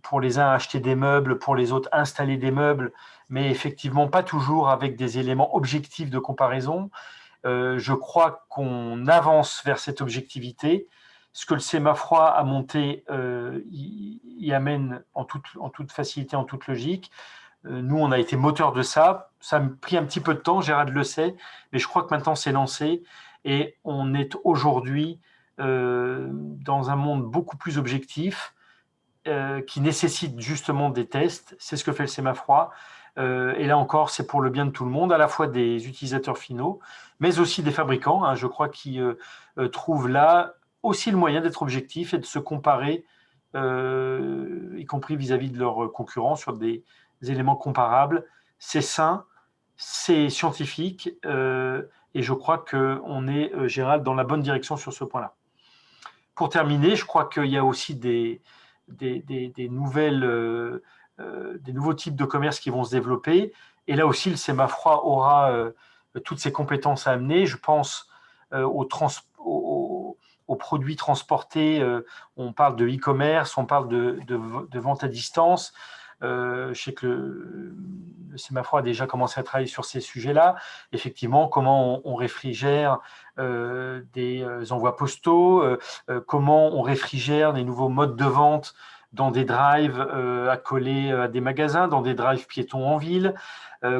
S7: pour les uns, acheté des meubles, pour les autres, installé des meubles, mais effectivement pas toujours avec des éléments objectifs de comparaison. Je crois qu'on avance vers cette objectivité. Ce que le Sémafroid a monté y amène en toute facilité, en toute logique. Nous, on a été moteur de ça. Ça a pris un petit peu de temps, Gérald le sait, mais je crois que maintenant c'est lancé, et on est aujourd'hui dans un monde beaucoup plus objectif, qui nécessite justement des tests. C'est ce que fait le Sémafroid. Et là encore, c'est pour le bien de tout le monde, à la fois des utilisateurs finaux, mais aussi des fabricants, je crois, qui trouvent là aussi le moyen d'être objectif et de se comparer, y compris vis-à-vis de leurs concurrents, sur des éléments comparables. C'est sain, c'est scientifique, et je crois qu'on est, Gérald, dans la bonne direction sur ce point-là. Pour terminer, je crois qu'il y a aussi des nouveaux types de commerce qui vont se développer. Et là aussi, le Sémafroid aura toutes ses compétences à amener. Je pense aux produits transportés. On parle de e-commerce, on parle de vente à distance. Je sais que le Sémafroid a déjà commencé à travailler sur ces sujets-là. Effectivement, comment on réfrigère des envois postaux, comment on réfrigère des nouveaux modes de vente dans des drives accolés à des magasins, dans des drives piétons en ville,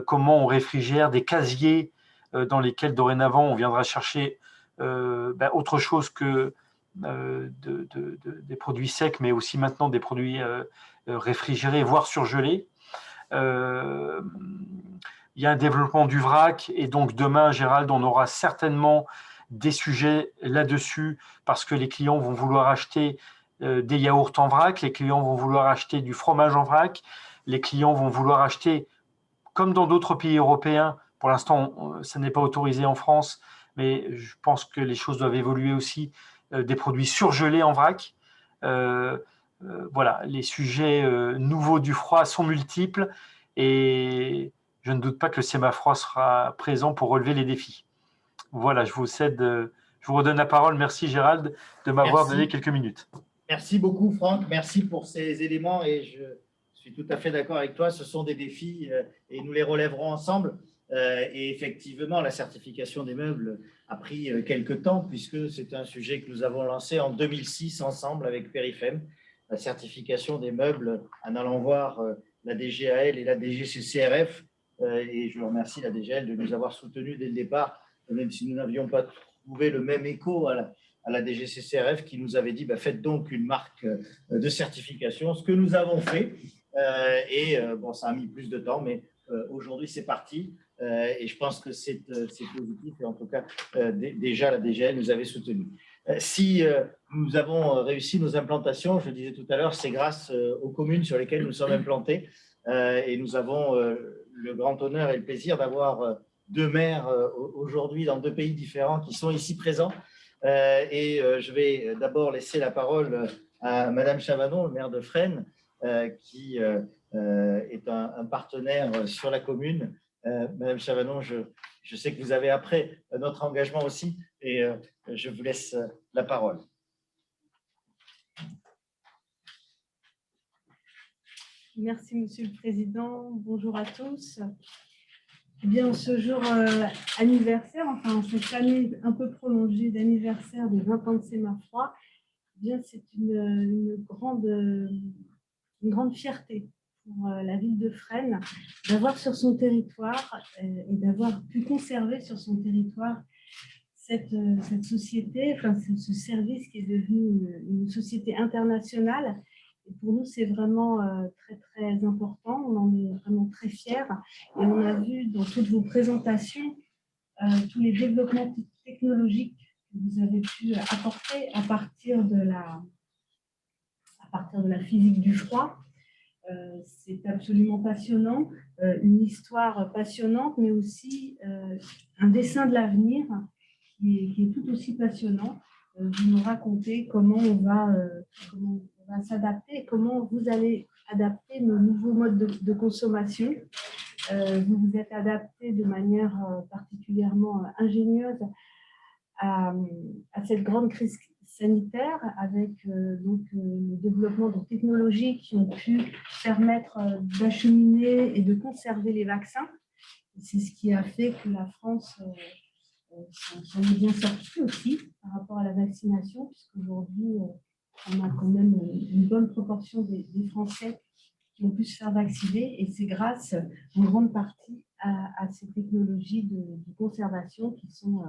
S7: comment on réfrigère des casiers dans lesquels dorénavant on viendra chercher autre chose que des produits secs, mais aussi maintenant des produits réfrigérés, voire surgelés. Il y a un développement du vrac, et donc demain, Gérald, on aura certainement des sujets là-dessus, parce que les clients vont vouloir acheter des yaourts en vrac, les clients vont vouloir acheter du fromage en vrac, les clients vont vouloir acheter, comme dans d'autres pays européens, pour l'instant, ça n'est pas autorisé en France, mais je pense que les choses doivent évoluer aussi, des produits surgelés en vrac. Voilà, les sujets nouveaux du froid sont multiples et je ne doute pas que le Sémafroid sera présent pour relever les défis. Voilà, je vous redonne la parole. Merci Gérald de m'avoir donné quelques minutes.
S1: Merci beaucoup Franck, merci pour ces éléments et je suis tout à fait d'accord avec toi, ce sont des défis et nous les relèverons ensemble. Et effectivement, la certification des meubles a pris quelques temps puisque c'est un sujet que nous avons lancé en 2006 ensemble avec Perifem, la certification des meubles en allant voir la DGAL et la DGCCRF. Et je remercie la DGAL de nous avoir soutenus dès le départ, même si nous n'avions pas trouvé le même écho à la DGCCRF qui nous avait dit faites donc une marque de certification, ce que nous avons fait. Bon, ça a mis plus de temps, mais aujourd'hui c'est parti. Et je pense que c'est positif et en tout cas déjà la DGL nous avait soutenus. Si nous avons réussi nos implantations, je le disais tout à l'heure, c'est grâce aux communes sur lesquelles nous sommes implantés et nous avons le grand honneur et le plaisir d'avoir deux maires aujourd'hui dans deux pays différents qui sont ici présents. Je vais d'abord laisser la parole à Madame Chavanon, le maire de Fresnes, qui est un partenaire sur la commune. Madame Chavanon, je sais que vous avez après notre engagement aussi et je vous laisse la parole.
S8: Merci, Monsieur le Président. Bonjour à tous. Eh bien, ce jour anniversaire, enfin cette année un peu prolongée d'anniversaire des 20 ans de Sémafroid, eh bien c'est une grande fierté pour la ville de Fresnes d'avoir sur son territoire et d'avoir pu conserver sur son territoire cette société, enfin ce service qui est devenu une société internationale. Et pour nous, c'est vraiment très, très important. On en est vraiment très fiers. Et on a vu dans toutes vos présentations tous les développements technologiques que vous avez pu apporter à partir de la physique du froid. C'est absolument passionnant, une histoire passionnante, mais aussi un dessin de l'avenir qui est tout aussi passionnant. Vous nous racontez comment on va s'adapter, comment vous allez adapter nos nouveaux modes de consommation. Vous vous êtes adapté de manière particulièrement ingénieuse à cette grande crise sanitaire avec le développement de technologies qui ont pu permettre d'acheminer et de conserver les vaccins. C'est ce qui a fait que la France s'en est bien sortie aussi par rapport à la vaccination, puisqu'aujourd'hui, on a quand même une bonne proportion des Français qui ont pu se faire vacciner et c'est grâce en grande partie à ces technologies de conservation qui sont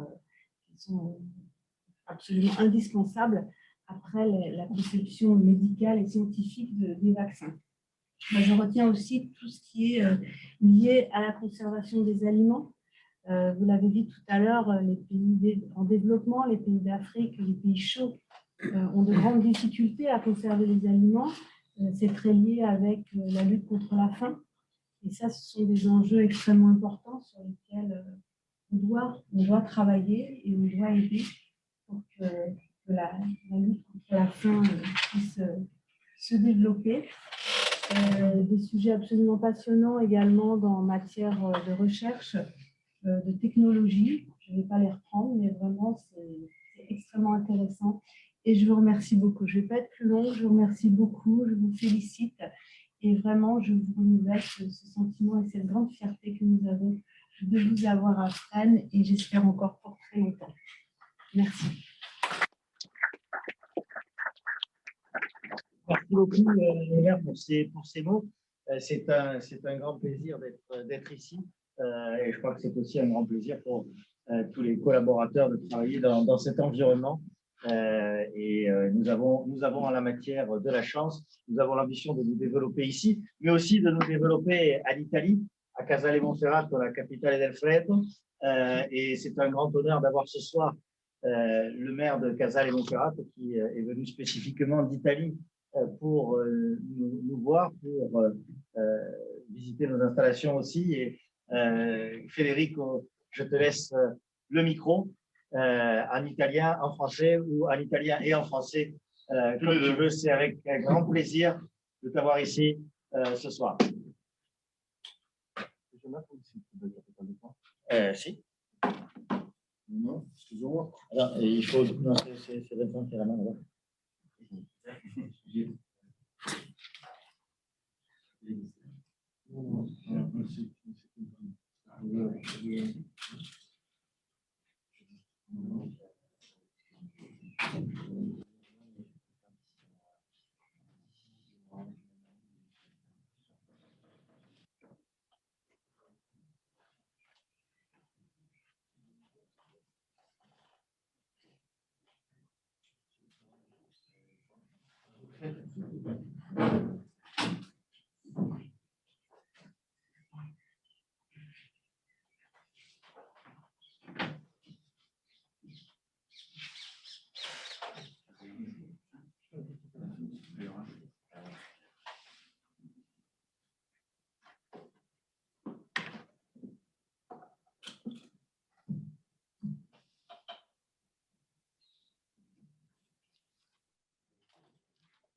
S8: absolument indispensables après la conception médicale et scientifique des vaccins. Moi, je retiens aussi tout ce qui est lié à la conservation des aliments. Vous l'avez dit tout à l'heure, les pays en développement, les pays d'Afrique, les pays chauds ont de grandes difficultés à conserver les aliments. C'est très lié avec la lutte contre la faim. Et ça, ce sont des enjeux extrêmement importants sur lesquels on doit travailler et on doit aider pour que la lutte contre la faim puisse se développer. Des sujets absolument passionnants également dans matière de recherche, de technologie. Je ne vais pas les reprendre, mais vraiment, c'est extrêmement intéressant. Et je vous remercie beaucoup. Je ne vais pas être plus longue. Je vous remercie beaucoup. Je vous félicite. Et vraiment, je vous renouvelle ce sentiment et cette grande fierté que nous avons de vous avoir à Fresnes et j'espère encore pour très longtemps. Merci.
S1: Merci beaucoup, Léa, pour ces mots. C'est un grand plaisir d'être ici. Et je crois que c'est aussi un grand plaisir pour tous les collaborateurs de travailler dans cet environnement. Nous avons en la matière de la chance, nous avons l'ambition de nous développer ici, mais aussi de nous développer à l'Italie, à Casale Monferrato, la capitale del Freddo. Et c'est un grand honneur d'avoir ce soir le maire de Casale Monferrato qui est venu spécifiquement d'Italie pour nous voir, pour visiter nos installations aussi. Et Federico, je te laisse le micro en italien, en français ou en italien et en français, comme tu veux. C'est avec un grand plaisir de t'avoir ici ce soir. Si.
S5: Non, excusez-moi.
S1: Alors, il faut. Non, c'est Vincent qui a la main là.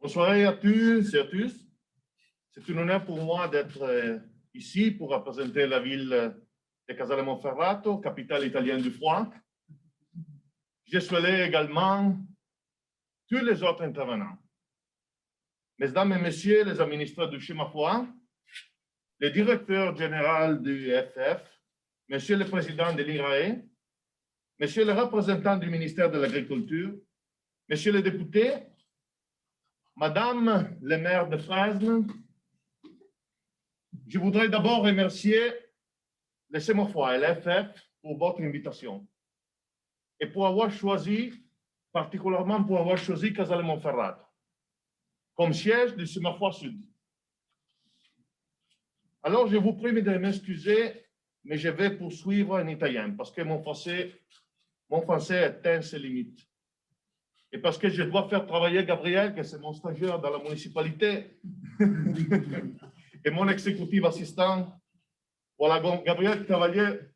S9: Bonsoir à tous et à tous. C'est un honneur pour moi d'être ici pour représenter la ville de Casale Monferrato, capitale italienne du froid. Je souhaite également tous les autres intervenants. Mesdames et messieurs les administrateurs du Chemin Froid, le directeur général du FF, monsieur le président de l'IRAE, monsieur le représentant du ministère de l'Agriculture, monsieur le député, madame le maire de Fresnes, je voudrais d'abord remercier le Chemin Froid et l'FF pour votre invitation et pour avoir choisi, particulièrement pour avoir choisi Casale Monferrato comme siège du Chemin Froid Sud. Alors, je vous prie de m'excuser, mais je vais poursuivre en italien parce que mon français atteint ses limites. Et parce que je dois faire travailler Gabriel, que c'est mon stagiaire dans la municipalité, et mon exécutif assistant. Voilà, Gabriel Cavalier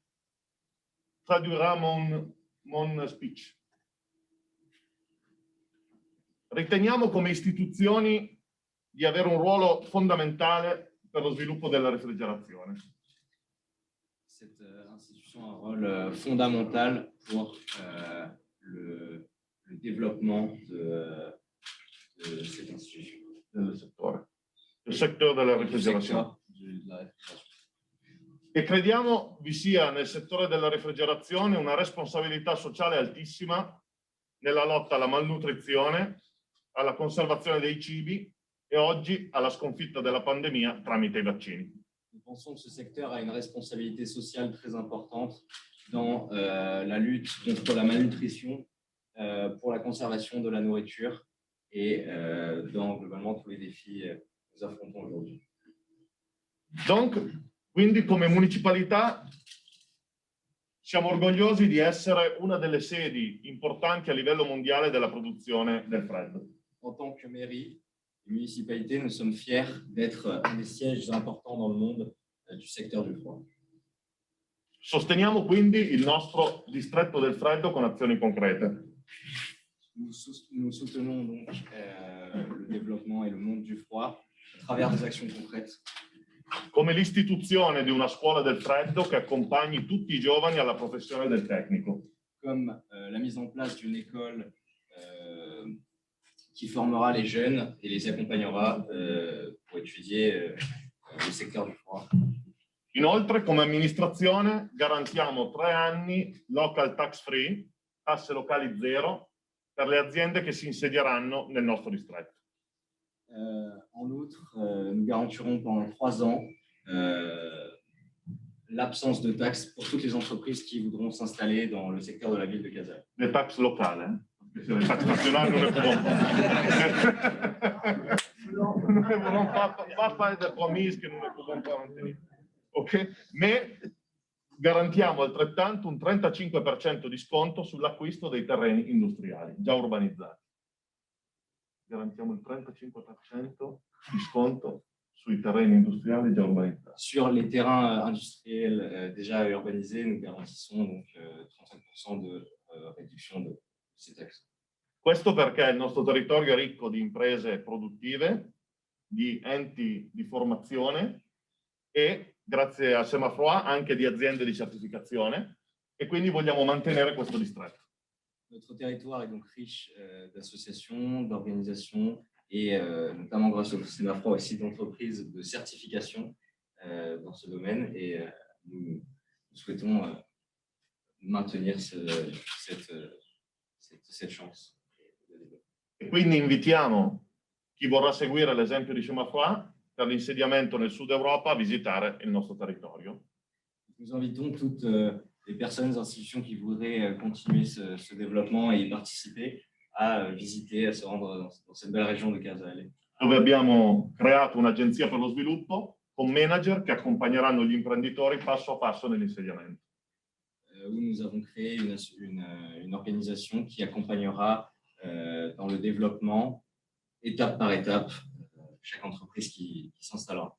S9: traduira mon speech. Riteniamo come istituzioni di avere un ruolo fondamentale per lo sviluppo della refrigerazione.
S10: Cette institution a un rôle fondamental pour le développement de cette institution.
S9: Il settore della refrigerazione. E crediamo vi sia nel settore della refrigerazione una responsabilità sociale altissima nella lotta alla malnutrizione, alla conservazione dei cibi e oggi alla sconfitta della pandemia tramite i vaccini.
S10: Nous pensons que ce secteur a une responsabilité sociale très importante dans la lutte contre la malnutrition, pour la conservation de la nourriture et dans globalement tous les défis que nous affrontons aujourd'hui.
S9: Donc, quindi come municipalità siamo orgogliosi di essere una delle sedi importanti a livello mondiale della produzione del freddo.
S10: En tant que mairie et municipalité, nous sommes fiers d'être un des sièges importants dans le monde du secteur du froid.
S9: Sosteniamo quindi il nostro distretto del freddo con azioni concrete.
S10: Nous soutenons donc le développement et le monde du froid à travers des actions concrètes.
S9: Come l'istituzione di una scuola del freddo che accompagni tutti i giovani alla professione del tecnico.
S10: Comme la mise en place d'une école qui formera les jeunes et les accompagnera pour étudier le secteur du froid.
S9: Inoltre, come amministrazione, garantiamo 3 anni local tax free, tasse locali zero, per le aziende che si insedieranno nel nostro distretto.
S10: En outre, nous garantirons pendant 3 ans l'absence de taxes pour toutes les entreprises qui voudront s'installer dans le secteur de la ville de Casale.
S9: Les taxes locales, parce que les taxes nationales, nous ne pouvons pas. Nous ne voulons pas faire des promesses que nous ne pouvons pas mantenere. Ok? Mais garantiamo altrettanto un 35% di sconto sull'acquisto dei terreni industriali già urbanizzati. Garantiamo il 35% di sconto sui terreni industriali già urbanizzati.
S10: Sur les terrains industriels déjà urbanisés, nous garantissons donc 35% de réduction de ces taxes.
S9: Questo perché il nostro territorio è ricco di imprese produttive, di enti di formazione e, grazie a Semafroid, anche di aziende di certificazione, e quindi vogliamo mantenere questo distretto.
S10: Notre territoire est donc riche d'associations, d'organisations et notamment grâce au Semafroid aussi d'entreprises de certification dans ce domaine, et nous souhaitons maintenir cette chance.
S9: E quindi invitiamo chi vorrà seguire l'esempio di Semafroid per l'insediamento nel Sud Europa a visitare il nostro territorio.
S10: Nous invitons toutes les personnes, institutions qui voudraient continuer ce développement et y participer à visiter, à se rendre dans cette belle région de Casale.
S9: Dove abbiamo creato un'agenzia per lo sviluppo con manager che accompagneranno gli imprenditori passo a passo nell'insediamento.
S10: Où nous avons créé une organisation qui accompagnera dans le développement, étape par étape, chaque entreprise qui s'installera.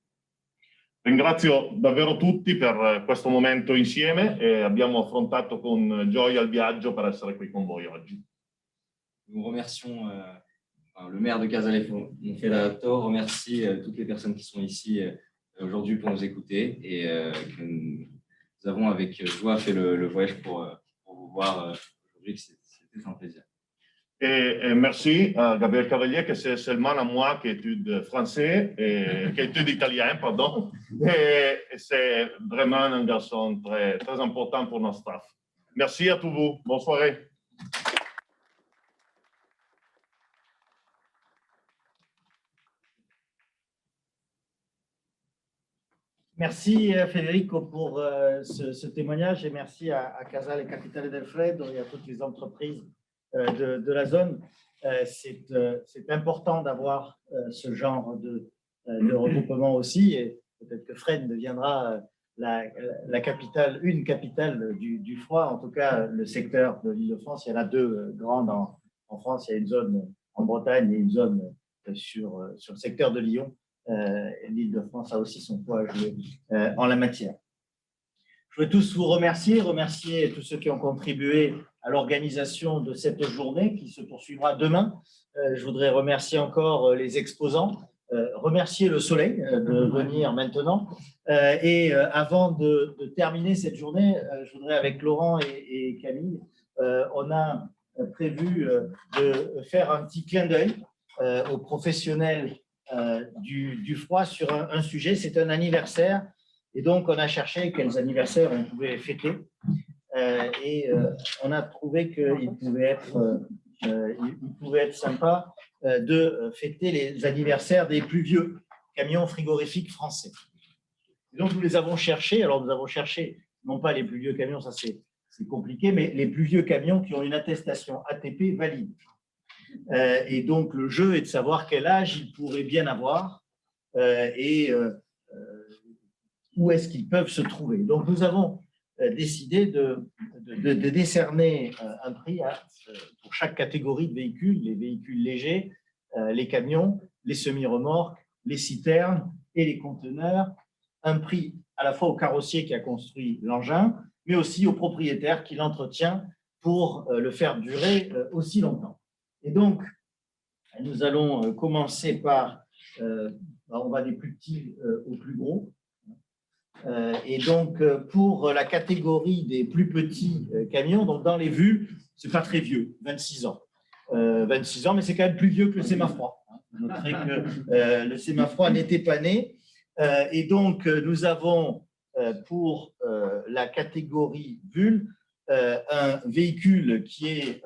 S9: Ringrazio davvero tutti per questo momento insieme e abbiamo affrontato con gioia il viaggio per essere qui con voi oggi.
S10: Nous remercions le maire de Casale Monferrato, remercie toutes les personnes qui sont ici aujourd'hui pour nous écouter, et que nous avons avec joie fait le voyage pour vous voir aujourd'hui. C'était un plaisir.
S9: Et merci à Gabriel Cavalier, que c'est seulement à moi qui étudie français, qui étudie italien, pardon. Et c'est vraiment un garçon très, très important pour notre staff. Merci à tous vous. Bonne soirée.
S1: Merci Federico pour ce témoignage, et merci à Casale Capitale del Freddo et à toutes les entreprises de la zone. C'est important d'avoir ce genre de regroupement aussi, et peut-être que Fresnes deviendra la capitale, une capitale du froid. En tout cas, le secteur de l'Île-de-France, il y en a deux grandes en France. Il y a une zone en Bretagne et une zone sur le secteur de Lyon. L'Île-de-France a aussi son poids à jouer en la matière. Je veux tous vous remercier tous ceux qui ont contribué à l'organisation de cette journée qui se poursuivra demain. Je voudrais remercier encore les exposants, remercier le soleil de venir maintenant. Et avant de terminer cette journée, je voudrais, avec Laurent et Camille, on a prévu de faire un petit clin d'œil aux professionnels du froid sur un sujet. C'est un anniversaire, et donc on a cherché quels anniversaires on pouvait fêter, et on a trouvé qu'il pouvait être sympa de fêter les anniversaires des plus vieux camions frigorifiques français. Et donc nous les avons cherchés. Alors nous avons cherché non pas les plus vieux camions, ça c'est compliqué, mais les plus vieux camions qui ont une attestation ATP valide. Et donc le jeu est de savoir quel âge ils pourraient bien avoir et où est-ce qu'ils peuvent se trouver. Donc nous avons décidé de décerner un prix pour chaque catégorie de véhicules: les véhicules légers, les camions, les semi-remorques, les citernes et les conteneurs. Un prix à la fois au carrossier qui a construit l'engin, mais aussi au propriétaire qui l'entretient pour le faire durer aussi longtemps. Et donc, nous allons commencer par, on va des plus petits aux plus gros. Et donc, pour la catégorie des plus petits camions, donc dans les vues, ce n'est pas très vieux, 26 ans. 26 ans, mais c'est quand même plus vieux que le Semafroid. Vous noterez que le Semafroid n'était pas né. Et donc, nous avons pour la catégorie VUL un véhicule qui est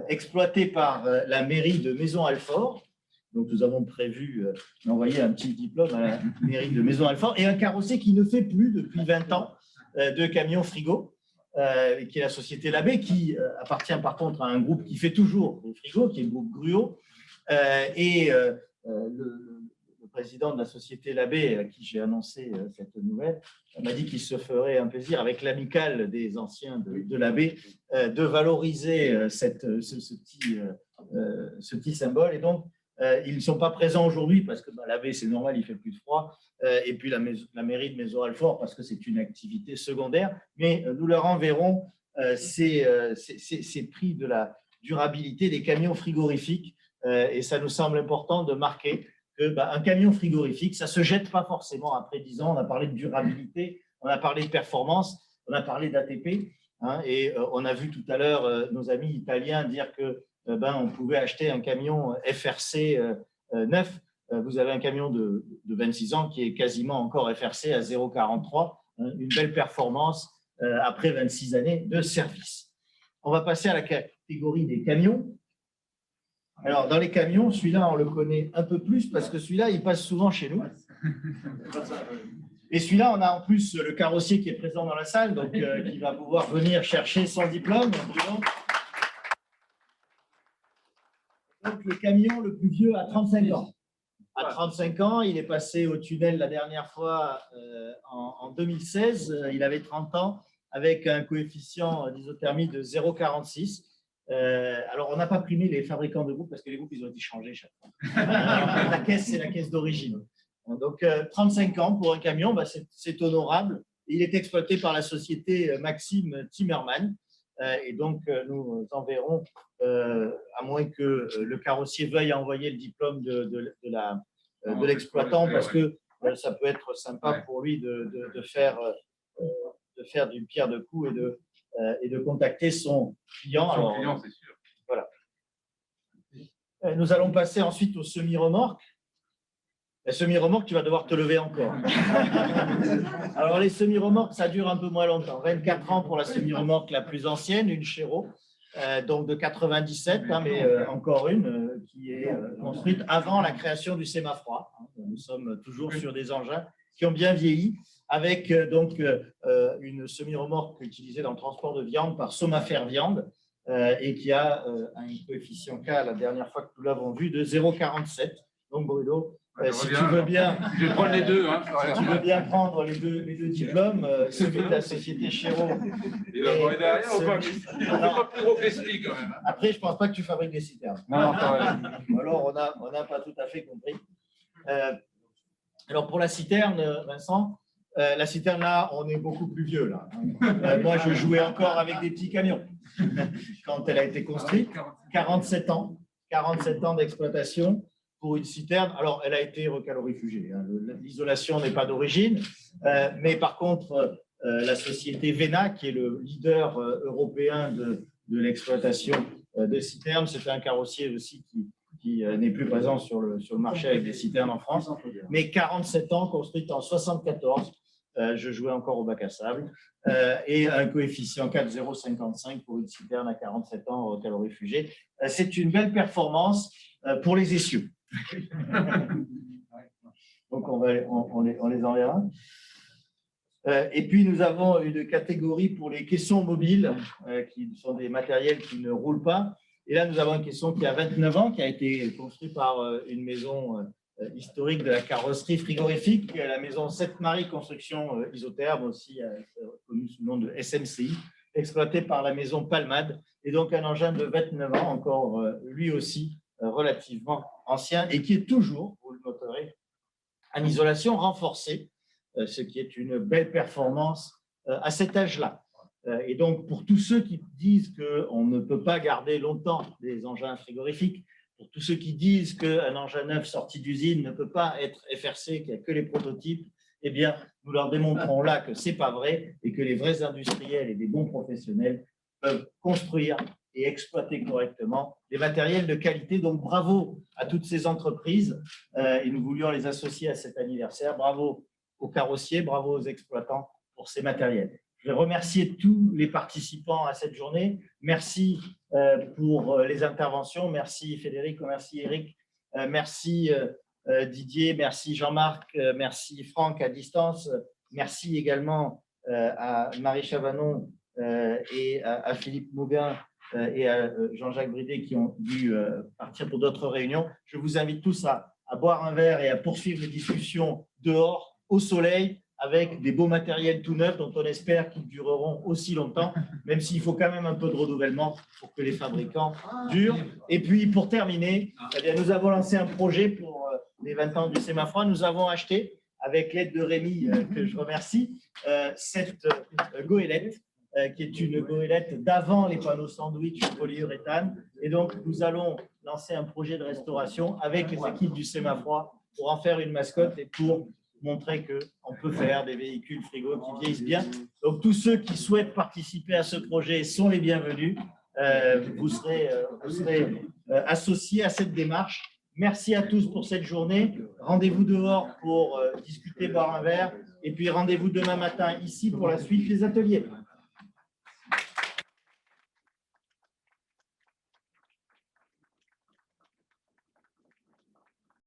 S1: exploité par la mairie de Maisons-Alfort. Donc, nous avons prévu d'envoyer un petit diplôme à la mairie de Maisons-Alfort, et un carrossier qui ne fait plus depuis 20 ans de camions frigo, qui est la société Labbé, qui appartient par contre à un groupe qui fait toujours des frigos, qui est le groupe Gruot. Et le président de la société Labbé, à qui j'ai annoncé cette nouvelle, m'a dit qu'il se ferait un plaisir, avec l'amicale des anciens de Labbé, de valoriser ce petit symbole. Et donc, Ils ne sont pas présents aujourd'hui parce que la baie, c'est normal, il fait plus froid. Et puis la mairie de Maison-Alfort parce que c'est une activité secondaire. Mais nous leur enverrons ces prix de la durabilité des camions frigorifiques. Et ça nous semble important de marquer qu'un camion frigorifique, ça ne se jette pas forcément après 10 ans. On a parlé de durabilité, on a parlé de performance, on a parlé d'ATP. Et on a vu tout à l'heure nos amis italiens dire que on pouvait acheter un camion FRC neuf. Vous avez un camion de 26 ans qui est quasiment encore FRC à 0,43, une belle performance après 26 années de service. On va passer à la catégorie des camions. Alors, dans les camions, celui-là, on le connaît un peu plus parce que celui-là, il passe souvent chez nous. Et celui-là, on a en plus le carrossier qui est présent dans la salle, donc qui va pouvoir venir chercher son diplôme. Donc, le camion le plus vieux a 35 ans. À 35 ans, il est passé au tunnel la dernière fois en 2016. Il avait 30 ans avec un coefficient d'isothermie de 0,46. Alors, on n'a pas primé les fabricants de groupes parce que les groupes, ils ont été changés chaque fois. La caisse, c'est la caisse d'origine. Donc, 35 ans pour un camion, c'est honorable. Il est exploité par la société Maxime Timmerman. Et donc, nous enverrons, à moins que le carrossier veuille envoyer le diplôme de l'exploitant, parce que ça peut être sympa pour lui de faire d'une pierre deux coups et de contacter son client.
S11: Son client, c'est sûr.
S1: Voilà. Nous allons passer ensuite au semi-remorque. La semi-remorque, tu vas devoir te lever encore. Alors, les semi-remorques, ça dure un peu moins longtemps. 24 ans pour la semi-remorque la plus ancienne, une Chéreau, donc de 97, mais encore une qui est construite avant la création du Sémafroid. Nous sommes toujours sur des engins qui ont bien vieilli, avec donc une semi-remorque utilisée dans le transport de viande par Sommafer Viande et qui a un coefficient K, la dernière fois que nous l'avons vu, de 0,47. Donc, Bruno, si tu veux bien,
S11: je vais prendre les deux.
S1: Si tu veux bien prendre les deux diplômes, celui de la société Chéreau.
S11: Il va voir derrière ou pas? Il n'est pas plus gros que l'esprit quand même.
S1: Après, je ne pense pas que tu fabriques des citernes.
S11: Non,
S1: alors, on n'a pas tout à fait compris. Alors, pour la citerne, Vincent, la citerne là, on est beaucoup plus vieux là. Moi, je jouais encore avec des petits camions quand elle a été construite. 47 ans d'exploitation. Pour une citerne, alors elle a été recalorifugée. L'isolation n'est pas d'origine, mais par contre, la société Vena, qui est le leader européen de l'exploitation de citernes, c'est un carrossier aussi qui n'est plus présent sur le marché avec des citernes en France, mais 47 ans, construite en 74. Je jouais encore au bac à sable, et un coefficient 4,055 pour une citerne à 47 ans recalorifugée. C'est une belle performance pour les essieux. Donc, on les enverra. Et puis, nous avons une catégorie pour les caissons mobiles, qui sont des matériels qui ne roulent pas. Et là, nous avons un caisson qui a 29 ans, qui a été construit par une maison historique de la carrosserie frigorifique, la maison Sept-Marie Construction Isotherme, aussi connue sous le nom de SMCI, exploitée par la maison Palmade. Et donc, un engin de 29 ans, encore lui aussi, relativement ancien et qui est toujours, vous le noterez, en isolation renforcée, ce qui est une belle performance à cet âge-là. Et donc, pour tous ceux qui disent qu'on ne peut pas garder longtemps des engins frigorifiques, pour tous ceux qui disent qu'un engin neuf sorti d'usine ne peut pas être FRC, qu'il n'y a que les prototypes, eh bien, nous leur démontrons là que ce n'est pas vrai et que les vrais industriels et des bons professionnels peuvent construire et exploiter correctement des matériels de qualité. Donc, bravo à toutes ces entreprises et nous voulions les associer à cet anniversaire. Bravo aux carrossiers, bravo aux exploitants pour ces matériels. Je vais remercier tous les participants à cette journée. Merci pour les interventions. Merci Frédéric, merci Eric, merci Didier, merci Jean-Marc, merci Franck à distance. Merci également à Marie Chavanon et à Philippe Mauguin et à Jean-Jacques Bridet qui ont dû partir pour d'autres réunions. Je vous invite tous à boire un verre et à poursuivre les discussions dehors, au soleil, avec des beaux matériels tout neufs dont on espère qu'ils dureront aussi longtemps, même s'il faut quand même un peu de renouvellement pour que les fabricants durent. Et puis, pour terminer, eh bien, nous avons lancé un projet pour les 20 ans du Sémafroid. Nous avons acheté, avec l'aide de Rémi, que je remercie, cette goélette, qui est une goélette d'avant les panneaux sandwich polyuréthane. Et donc, nous allons lancer un projet de restauration avec les équipes du Sémafroid pour en faire une mascotte et pour montrer qu'on peut faire des véhicules frigo qui vieillissent bien. Donc, tous ceux qui souhaitent participer à ce projet sont les bienvenus. Vous serez associés à cette démarche. Merci à tous pour cette journée. Rendez-vous dehors pour discuter, boire un verre. Et puis, rendez-vous demain matin ici pour la suite des ateliers.